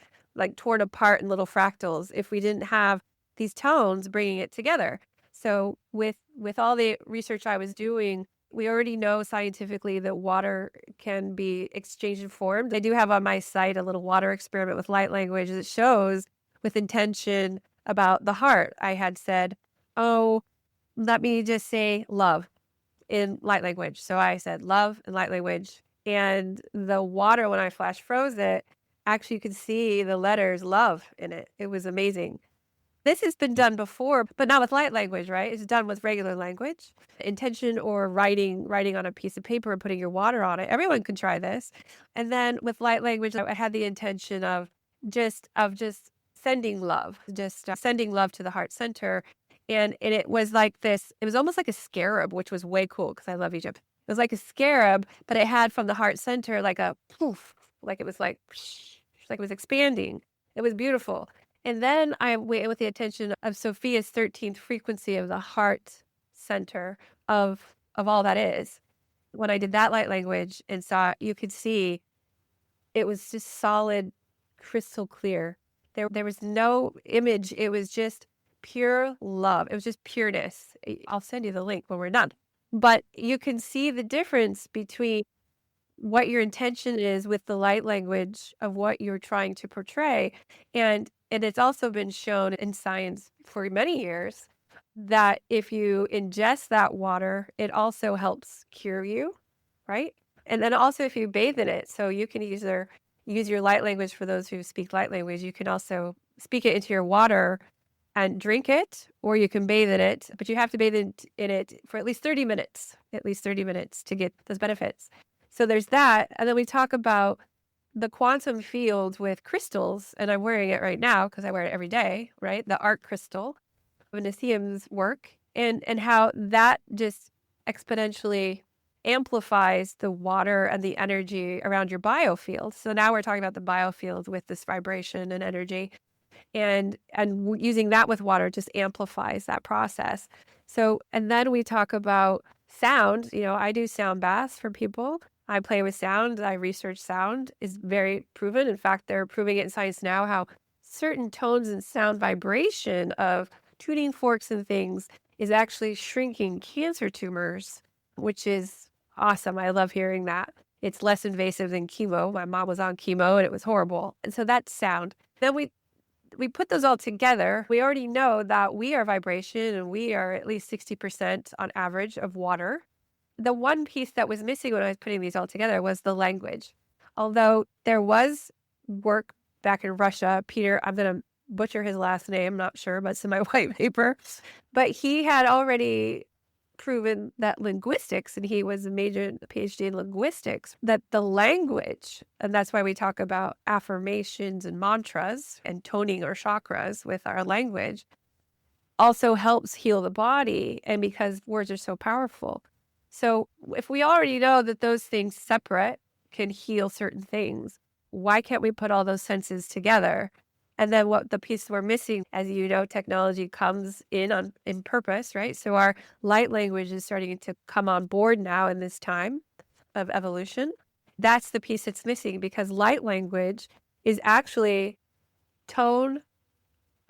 torn apart in little fractals, if we didn't have these tones bringing it together. So with all the research I was doing, we already know scientifically that water can be exchanged and formed. I do have on my site a little water experiment with light language that shows, with intention, about the heart. I had said, oh, let me just say love in light language. So I said love in light language. And the water, when I flash froze it, actually you could see the letters love in it. It was amazing. This has been done before, but not with light language, right? It's done with regular language, intention, or writing on a piece of paper and putting your water on it. Everyone can try this. And then with light language, I had the intention of just sending love, just sending love to the heart center. And it was like this, it was almost like a scarab, which was way cool because I love Egypt. It was like a scarab, but it had from the heart center like a poof, like it was like it was expanding. It was beautiful. And then I went with the attention of Sophia's 13th frequency of the heart center of all that is. When I did that light language and saw, you could see it was just solid, crystal clear. There was no image. It was just pure love. It was just pureness. I'll send you the link when we're done. But you can see the difference between what your intention is with the light language of what you're trying to portray. And it's also been shown in science for many years that if you ingest that water, it also helps cure you, right? And then also if you bathe in it, so you can either use your light language for those who speak light language, you can also speak it into your water and drink it, or you can bathe in it, but you have to bathe in it for at least 30 minutes to get those benefits. So there's that. And then we talk about the quantum field with crystals, and I'm wearing it right now because I wear it every day, right? The art crystal of Nassim's work, and how that just exponentially amplifies the water and the energy around your biofield. So now we're talking about the biofield with this vibration and energy, and using that with water just amplifies that process. So, and then we talk about sound. I do sound baths for people. I play with sound. I research sound is very proven. In fact, they're proving it in science now, how certain tones and sound vibration of tuning forks and things is actually shrinking cancer tumors, which is awesome. I love hearing that. It's less invasive than chemo. My mom was on chemo and it was horrible. And so that's sound. Then we put those all together. We already know that we are vibration and we are at least 60% on average of water. The one piece that was missing when I was putting these all together was the language. Although there was work back in Russia, Peter, I'm going to butcher his last name, I'm not sure, but it's in my white paper. But he had already proven that linguistics, and he was a major PhD in linguistics, that the language, and that's why we talk about affirmations and mantras and toning our chakras with our language, also helps heal the body, and because words are so powerful. So if we already know that those things separate can heal certain things, why can't we put all those senses together? And then what the piece we're missing, as you know, technology comes in purpose, right? So our light language is starting to come on board now in this time of evolution. That's the piece that's missing, because light language is actually tone,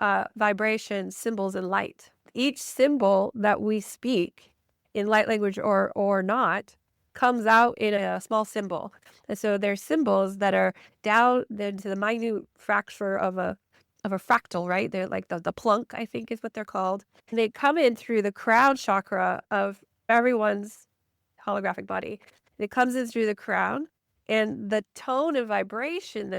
vibration, symbols, and light. Each symbol that we speak in light language or not comes out in a small symbol. And so there's symbols that are down into the minute fracture of a fractal, right? They're like the plunk, I think is what they're called. And they come in through the crown chakra of everyone's holographic body. It comes in through the crown, and the tone and vibration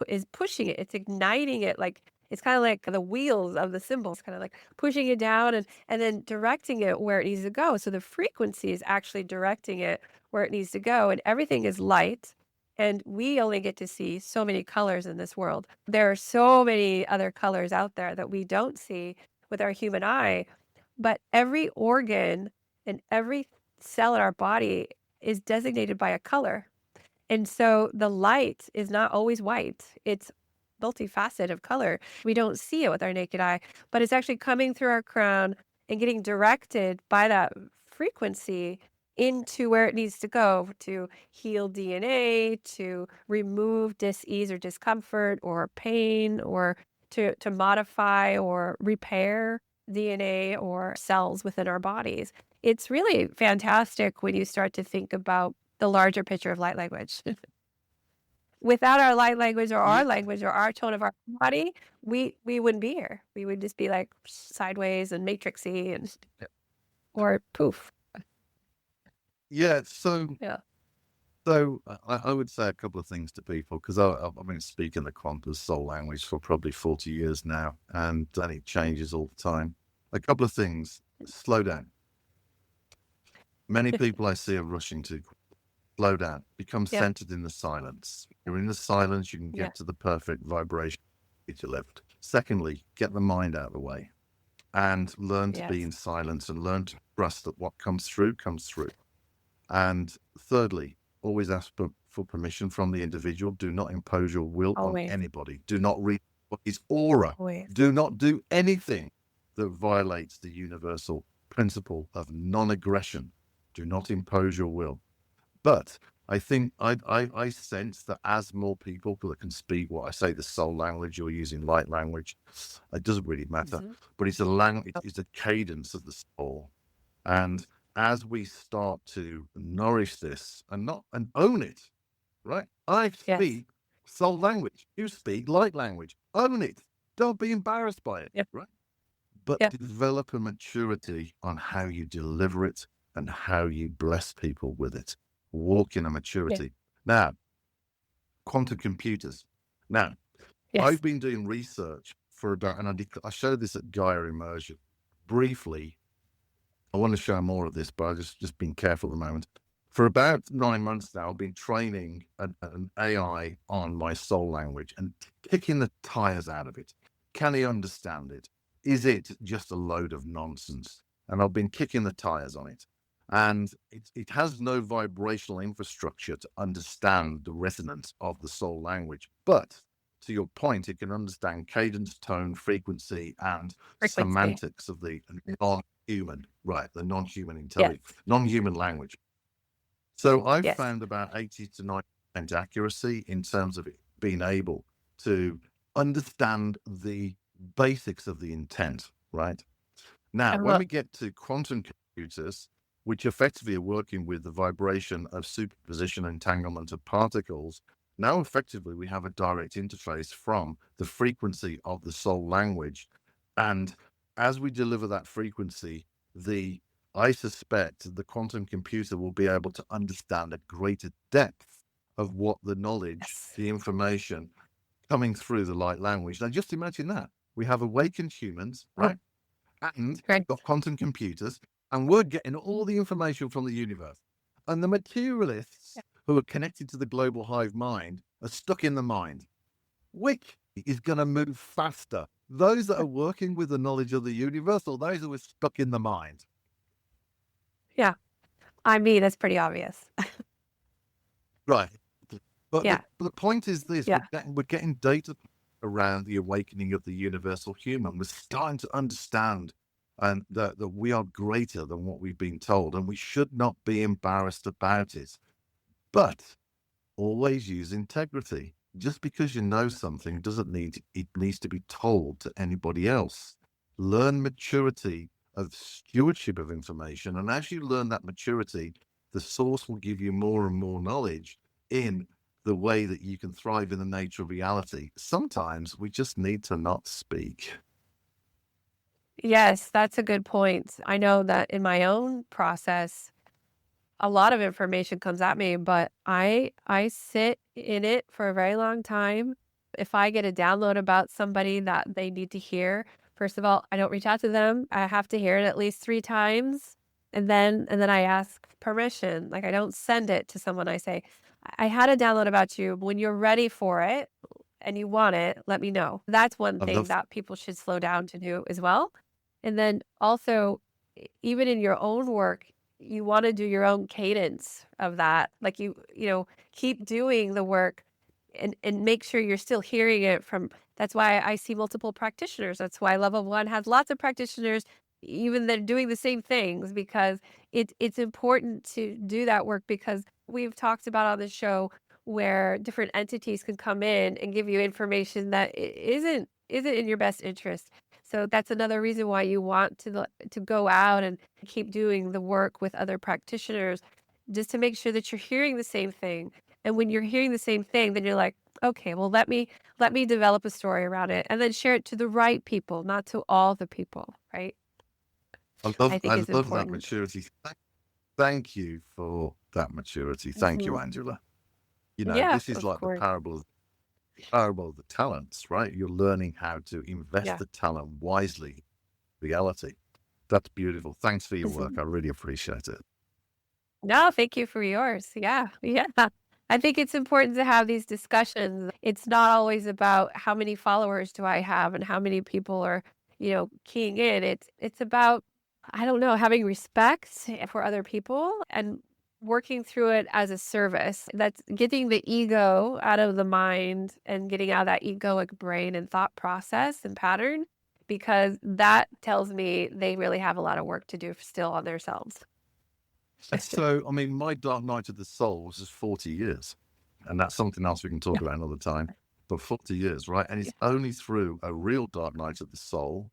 is pushing it. It's igniting it, like it's kind of like the wheels of the symbols, kind of like pushing it down and then directing it where it needs to go. So the frequency is actually directing it where it needs to go, and everything is light. And we only get to see so many colors in this world. There are so many other colors out there that we don't see with our human eye, but every organ and every cell in our body is designated by a color. And so the light is not always white. It's multifaceted of color. We don't see it with our naked eye, but it's actually coming through our crown and getting directed by that frequency into where it needs to go to heal DNA, to remove dis-ease or discomfort or pain, or to modify or repair DNA or cells within our bodies. It's really fantastic when you start to think about the larger picture of light language. Without our light language or our Yeah. language or our tone of our body, we wouldn't be here. We would just be like sideways and matrixy and or poof. Yeah. So, Yeah. I would say a couple of things to people because I've been speaking the quantum soul language for probably 40 years now, and it changes all the time. A couple of things. Slow down. Many people I see are rushing to slow down, become Yeah. centered in the silence. You're in the silence, you can Yeah. get to the perfect vibration to lift. Secondly, get the mind out of the way and learn to be Yes. in silence and learn to trust that what comes through comes through. And thirdly, always ask for permission from the individual. Do not impose your will on Always. anybody. Do not read his aura. Always. Do not do anything that violates the universal principle of non-aggression. Do not impose your will. But I think I sense that as more people that can speak what I say, the soul language or using light language, it doesn't really matter. Mhm. But it's a language, it's a cadence of the soul. And as we start to nourish this and own it, right? I Yes. speak soul language. You speak light language. Own it. Don't be embarrassed by it, Yeah. right? But Yeah. develop a maturity on how you deliver it and how you bless people with it. Walk in a Yeah. maturity. Now, quantum computers. Now, Yes. I've been doing research for about, and I showed this at Gaia Immersion briefly. I want to show more of this, but I've just been careful at the moment. For about 9 months now, I've been training an AI on my soul language and kicking the tires out of it. Can he understand it? Is it just a load of nonsense? And I've been kicking the tires on it. And it has no vibrational infrastructure to understand the resonance of the soul language. But to your point, it can understand cadence, tone, frequency, and Frequency. semantics of the non-human, right? The non-human Yes. intelligence, non-human language. So I've Yes. found about 80 to 90% accuracy in terms of it being able to understand the basics of the intent, right? Now, when Uh-huh. we get to quantum computers, which effectively are working with the vibration of superposition entanglement of particles, now effectively we have a direct interface from the frequency of the soul language. And as we deliver that frequency, I suspect the quantum computer will be able to understand a greater depth of what the knowledge, Yes. the information coming through the light language. Now, just imagine that. We have awakened humans, Oh, right? And great. we've got quantum computers, and we're getting all the information from the universe. And the materialists who are connected to the global hive mind are stuck in the mind. Which is going to move faster? Those that are working with the knowledge of the universe or those who are stuck in the mind? Yeah. I mean, it's pretty obvious. Right. But Yeah. the point is this, Yeah. we're getting data around the awakening of the universal human. We're starting to understand that we are greater than what we've been told, and we should not be embarrassed about it. But always use integrity. Just because you know something doesn't need it needs to be told to anybody else. Learn maturity of stewardship of information, and as you learn that maturity, the source will give you more and more knowledge in the way that you can thrive in the nature of reality. Sometimes we just need to not speak. Yes, that's a good point. I know that in my own process, a lot of information comes at me, but I sit in it for a very long time. If I get a download about somebody that they need to hear, first of all, I don't reach out to them. I have to hear it at least 3 times, and then I ask permission. Like, I don't send it to someone. I say, I had a download about you. When you're ready for it and you want it, let me know." That's one I thing love that people should slow down to do as well. And then also, even in your own work, you want to do your own cadence of that. Like keep doing the work and make sure you're still hearing it from. That's why I see multiple practitioners. That's why level one has lots of practitioners, even they're doing the same things, because it's important to do that work, because we've talked about on the show where different entities can come in and give you information that isn't in your best interest. So that's another reason why you want to go out and keep doing the work with other practitioners, just to make sure that you're hearing the same thing. And when you're hearing the same thing, then you're like, okay, well, let me develop a story around it and then share it to the right people, not to all the people, right? I think I it's love that important. maturity. Thank you for that maturity. Thank you, Mhm. Angela. Yeah, This is of like the course. parable of the talents, right? You're learning how to invest Yeah. the talent wisely in reality. That's beautiful. Thanks for your work. Mhm. I really appreciate it. No, thank you for yours. Yeah, yeah. I think it's important to have these discussions. It's not always about how many followers do I have and how many people are, keying in. It's about, I don't know, having respect for other people and working through it as a service. That's getting the ego out of the mind and getting out of that egoic brain and thought process and pattern, because that tells me they really have a lot of work to do still on themselves. And so, I mean, my dark night of the soul was just 40 years. And that's something else we can talk Yeah. about another time. But 40 years, right? And it's only through a real dark night of the soul.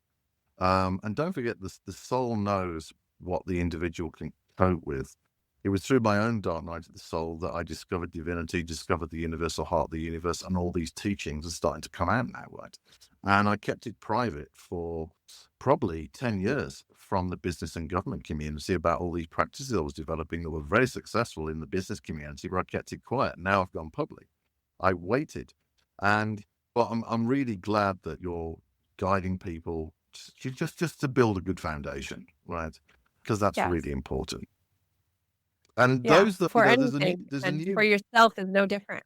And don't forget, the soul knows what the individual can cope with. It was through my own dark night of the soul that I discovered divinity, discovered the universal heart of the universe, and all these teachings are starting to come out now, right? And I kept it private for probably 10 years from the business and government community about all these practices I was developing that were very successful in the business community, where I kept it quiet. Now I've gone public. I waited. And but I'm really glad that you're guiding people just to build a good foundation, right? Because that's Yes. really important. And Yeah, those that for anything, there's a and for new yourself is no different.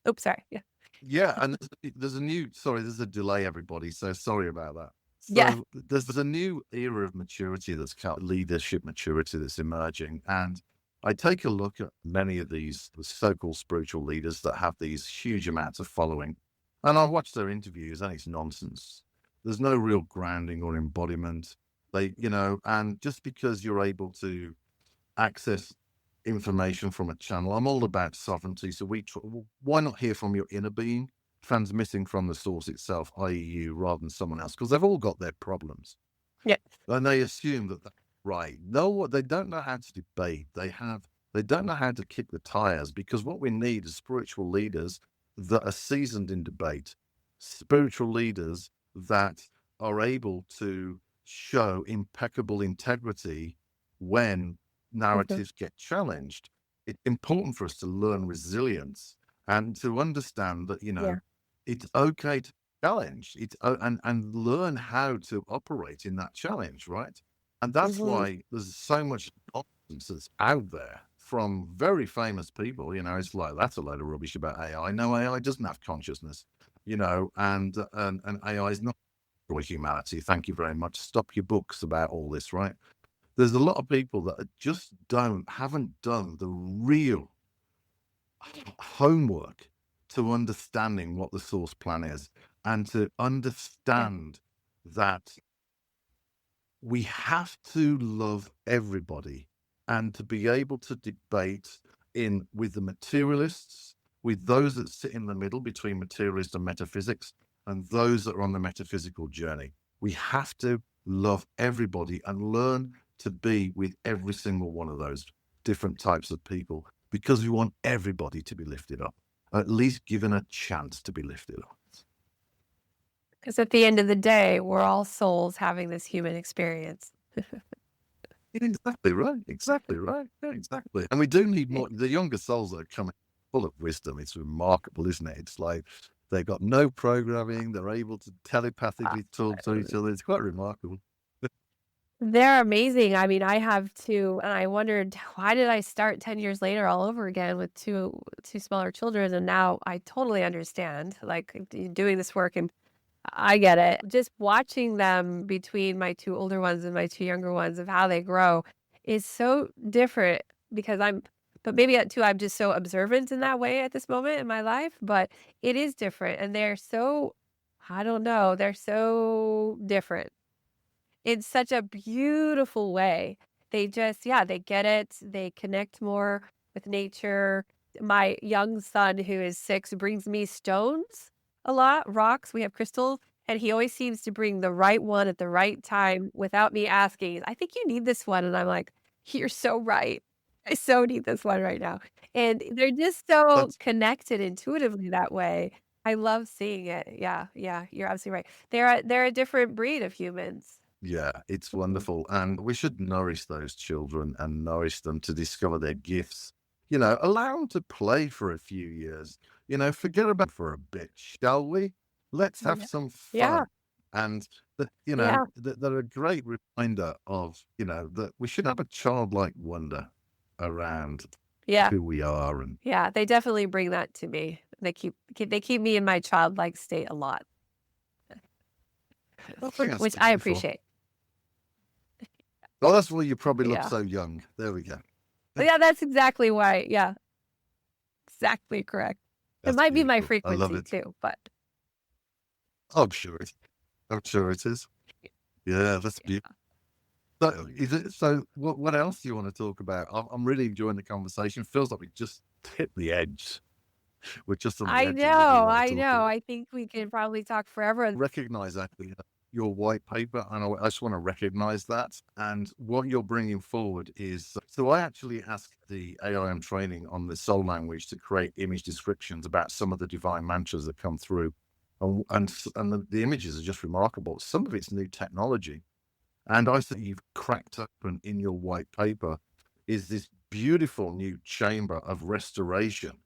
Oops, sorry. Yeah. yeah, and there's a new sorry, there's a delay, everybody. So sorry about that. Yeah. So there's a new era of maturity that's called leadership maturity that's emerging, and I take a look at many of these so-called spiritual leaders that have these huge amounts of following, and I watch their interviews, and it's nonsense. There's no real grounding or embodiment. And just because you're able to access information from a channel. I'm all about sovereignty. So why not hear from your inner being, transmitting from the source itself, i.e., you, rather than someone else? Because they've all got their problems, Yeah. and they assume that that's right. No, what they don't know how to debate. They don't know how to kick the tires, because what we need is spiritual leaders that are seasoned in debate, spiritual leaders that are able to show impeccable integrity when Mhm. narratives get challenged. It's important for us to learn resilience and to understand that, Yeah. it's okay to challenge and learn how to operate in that challenge, right? And that's Mhm. why there's so much nonsense that's out there from very famous people. It's like, that's a load of rubbish about AI. No, AI doesn't have consciousness, and AI is not for humanity. Thank you very much. Stop your books about all this, right? There's a lot of people that just haven't done the real homework to understanding what the source plan is, and to Yeah. understand that we have to love everybody, and to be able to debate in with the materialists, with those that sit in the middle between materialist and metaphysics, and those that are on the metaphysical journey. We have to love everybody and learn to be with every single one of those different types of people, because we want everybody to be lifted up, at least given a chance to be lifted up. Because at the end of the day, we're all souls having this human experience. Exactly right. Exactly right. Yeah, exactly. And we do need Yeah. more. The younger souls that are coming full of wisdom. It's remarkable, isn't it? It's like they've got no programming. They're able to telepathically talk to each other. It's quite remarkable. They're amazing. I mean, I have two, and I wondered, why did I start 10 years later all over again with two smaller children? And now I totally understand, like, doing this work, and I get it. Just watching them between my two older ones and my two younger ones, of how they grow, is so different because but maybe too, I'm just so observant in that way at this moment in my life, but it is different. And they're so, I don't know, they're so different in such a beautiful way. They just, yeah, they get it. They connect more with nature. My young son, who is 6, brings me stones a lot, rocks. We have crystals, and he always seems to bring the right one at the right time without me asking. I think you need this one. And I'm like, you're so right. I so need this one right now. And they're just so That's connected intuitively that way. I love seeing it. Yeah, yeah, you're absolutely right. They're a different breed of humans. Yeah, it's Mhm. wonderful. And we should nourish those children and nourish them to discover their gifts. Allow them to play for a few years. Forget about for a bit, shall we? Let's have Yeah. some Yeah, fun. And yeah, they're a great reminder of, that we should have a childlike wonder around yeah, who we are. And yeah, they definitely bring that to me. They keep me in my childlike state a lot, I think that's which I beautiful. appreciate. Well, that's why you probably look Yeah. so young. There we go. Yeah, that's exactly why. Yeah, exactly correct. It That's might be my beautiful. I love frequency it. too, but I'm sure it. I'm sure it is. Yeah, that's beautiful. yeah. So, is it? So, what else do you want to talk about? I'm really enjoying the conversation. Feels like we just hit the edge. We're just on the I edge of what we know, want to I talk know. about. I think we can probably talk forever. Recognize actually your white paper, and I just want to recognize that. And what you're bringing forward is so. I actually asked the AIM training on the soul language to create image descriptions about some of the divine mantras that come through, and the images are just remarkable. Some of it's new technology. And I think you've cracked open in your white paper is this beautiful new chamber of restoration.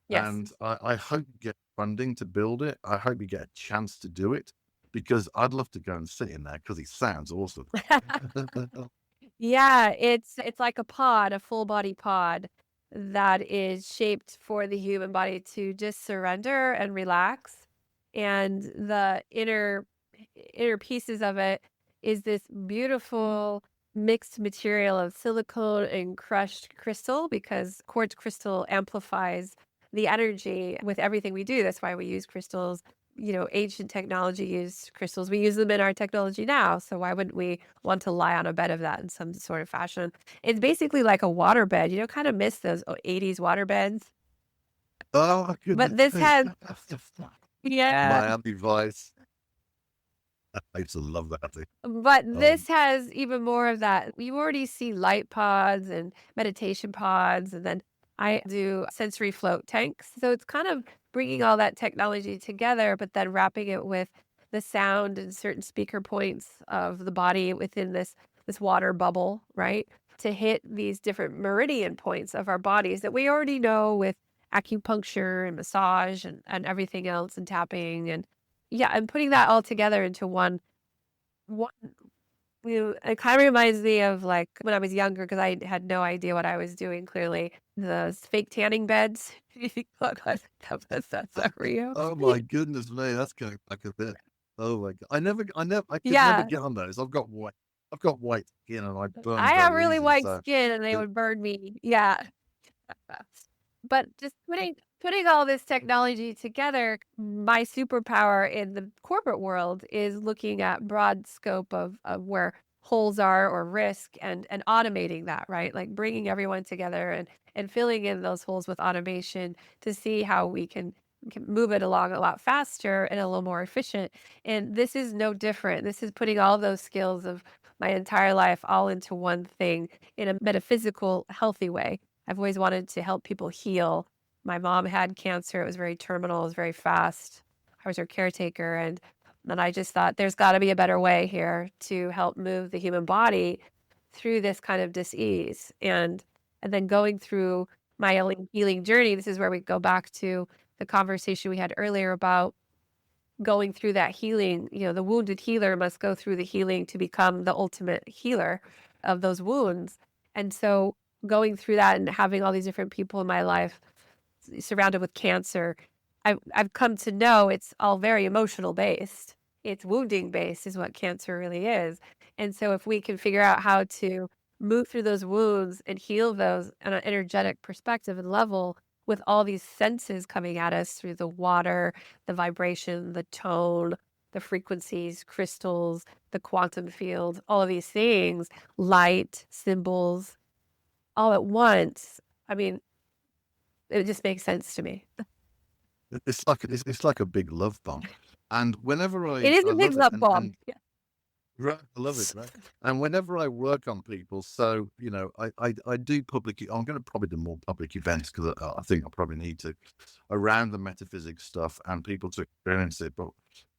Yes. And I hope you get funding to build it. I hope you get a chance to do it because I'd love to go and sit in there because it sounds awesome. Yeah, it's like a pod, a full body pod that is shaped for the human body to just surrender and relax. And the inner pieces of it is this beautiful mixed material of silicone and crushed crystal because quartz crystal amplifies the energy with everything we do. That's why we use crystals. Ancient technology used crystals. We use them in our technology now. So why wouldn't we want to lie on a bed of that in some sort of fashion? It's basically like a water bed. Kind of miss those 80s water beds. Oh, my goodness But this me. has, yeah, My device. I used to love that thing. but Um, this has even more of that. You already see light pods and meditation pods, and then I do sensory float tanks. So it's kind of bringing all that technology together, but then wrapping it with the sound and certain speaker points of the body within this water bubble, right? To hit these different meridian points of our bodies that we already know with acupuncture and massage and everything else and tapping and yeah, and putting that all together into one it kind of reminds me of like when I was younger because I had no idea what I was doing clearly. The fake tanning beds. That's that real. oh my goodness me, that's going back a bit. Oh my god, I could never Yeah, get on those. I've got white skin and I burn I have very really easy. white So skin and they it- would burn me. Yeah. But just putting all this technology together, my superpower in the corporate world is looking at broad scope of where holes are or risk and automating that, right? Like bringing everyone together and filling in those holes with automation to see how we can move it along a lot faster and a little more efficient. And this is no different. This is putting all those skills of my entire life all into one thing in a metaphysical, healthy way. I've always wanted to help people heal. My mom had cancer. It was very terminal. It was very fast. I was her caretaker. And I just thought there's got to be a better way here to help move the human body through this kind of dis-ease. And then going through my own healing journey, this is where we go back to the conversation we had earlier about going through that healing. The wounded healer must go through the healing to become the ultimate healer of those wounds. And so going through that and having all these different people in my life surrounded with cancer, I've come to know it's all very emotional based. It's wounding based is what cancer really is. And so if we can figure out how to move through those wounds and heal those on an energetic perspective and level with all these senses coming at us through the water, the vibration, the tone, the frequencies, crystals, the quantum field, all of these things, light, symbols, all at once. I mean, it just makes sense to me. It's like a big love bomb. And whenever It is I a big love it, love bomb. Yeah. right, I love it, right? And whenever I work on people, so I do public. I'm going to probably do more public events because I think I probably need to around the metaphysics stuff and people to experience it. But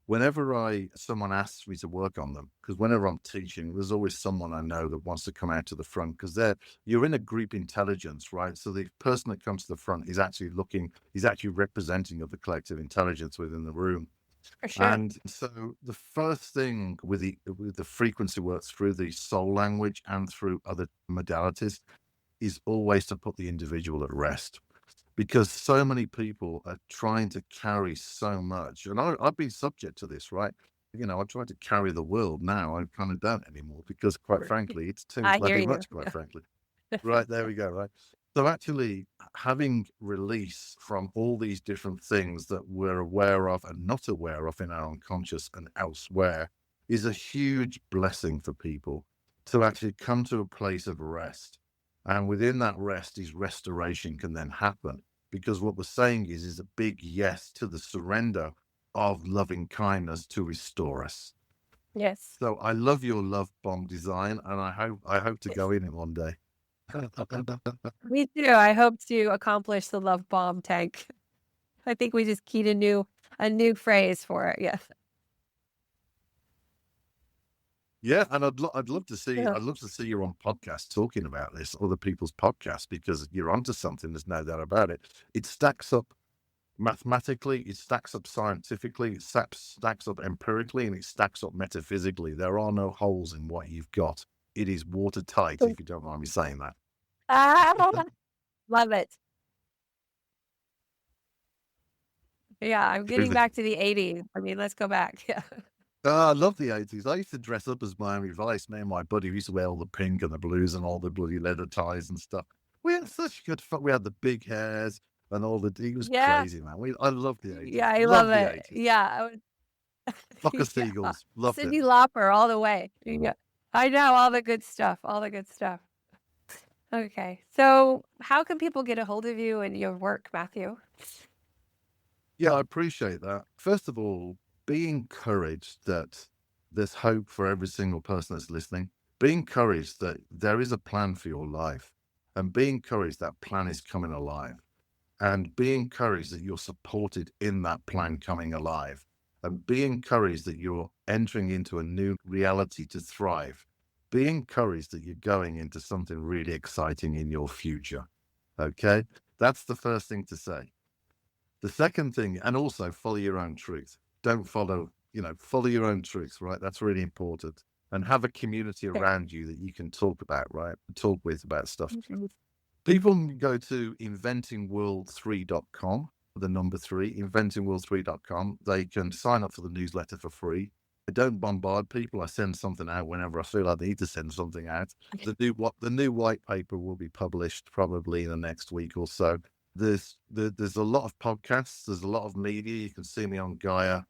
whenever someone asks me to work on them, because whenever I'm teaching, there's always someone I know that wants to come out to the front because you're in a group intelligence, right? So the person that comes to the front is actually representing of the collective intelligence within the room. For sure. And so the first thing with the frequency works through the soul language and through other modalities is always to put the individual at rest, because so many people are trying to carry so much. And I've been subject to this, right? I try to carry the world now. I kind of don't anymore because, quite frankly, it's too I hear bloody you. much, quite frankly. Right, there we go, right? So actually having release from all these different things that we're aware of and not aware of in our unconscious and elsewhere is a huge blessing for people to actually come to a place of rest. And within that rest is restoration can then happen, because what we're saying is a big yes to the surrender of loving kindness to restore us. Yes. So I love your love bomb design, and I hope to go in it one day. Me too. I hope to accomplish the love bomb tank. I think we just keyed a new phrase for it. Yes. Yeah, and I'd love to see you on podcasts talking about this, other people's podcasts, because you're onto something. There's no doubt about it. It stacks up mathematically, it stacks up scientifically, it stacks up empirically, and it stacks up metaphysically. There are no holes in what you've got. It is watertight, if you don't mind me saying that. Love it. Yeah, I'm getting back to the 80s. I mean, let's go back. Yeah. Oh, I love the 80s. I used to dress up as Miami Vice. Me and my buddy used to wear all the pink and the blues and all the bloody leather ties and stuff. We had such good fun. We had the big hairs and all it was crazy, man. I love the 80s. Yeah, I love Love the it. 80s. Yeah. Flock of seagulls. Loved Cyndi it. Lauper all the way. Yeah. I know, all the good stuff. All the good stuff. Okay. So how can people get a hold of you and your work, Matthew? Yeah, I appreciate that. First of all, be encouraged that there's hope for every single person that's listening. Be encouraged that there is a plan for your life, and be encouraged that plan is coming alive, and be encouraged that you're supported in that plan coming alive, and be encouraged that you're entering into a new reality to thrive. Be encouraged that you're going into something really exciting in your future. Okay? That's the first thing to say. The second thing, and also follow your own truth. Don't follow your own truth, right? That's really important. And have a community around you that you can talk with about stuff. People can go to inventingworld3.com, the number 3, inventingworld3.com. They can sign up for the newsletter for free. I don't bombard people. I send something out whenever I feel I need to send something out. The new white paper will be published probably in the next week or so. There's a lot of podcasts. There's a lot of media. You can see me on Gaia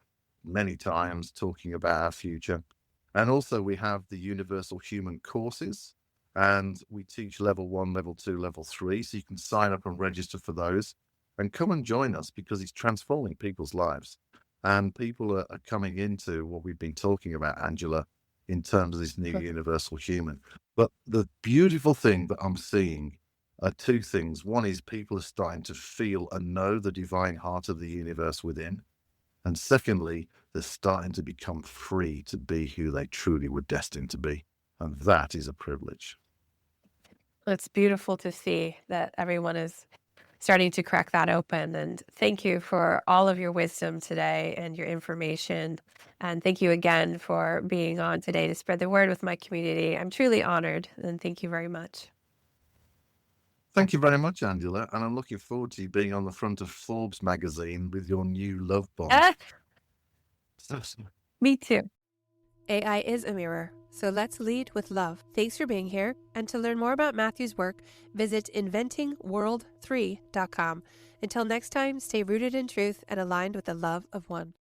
many times talking about our future. And also we have the Universal Human courses, and we teach level 1, level 2, level 3. So you can sign up and register for those and come and join us, because it's transforming people's lives. And people are coming into what we've been talking about, Angela, in terms of this new universal human. But the beautiful thing that I'm seeing are two things. One is people are starting to feel and know the divine heart of the universe within. And secondly, they're starting to become free to be who they truly were destined to be. And that is a privilege. It's beautiful to see that everyone is starting to crack that open. And thank you for all of your wisdom today and your information. And thank you again for being on today to spread the word with my community. I'm truly honored, and thank you very much. Thank you very much, Angela. And I'm looking forward to you being on the front of Forbes magazine with your new love bomb. Me too. AI is a mirror, so let's lead with love. Thanks for being here, and to learn more about Matthew's work, visit inventingworld3.com. Until next time, stay rooted in truth and aligned with the love of one.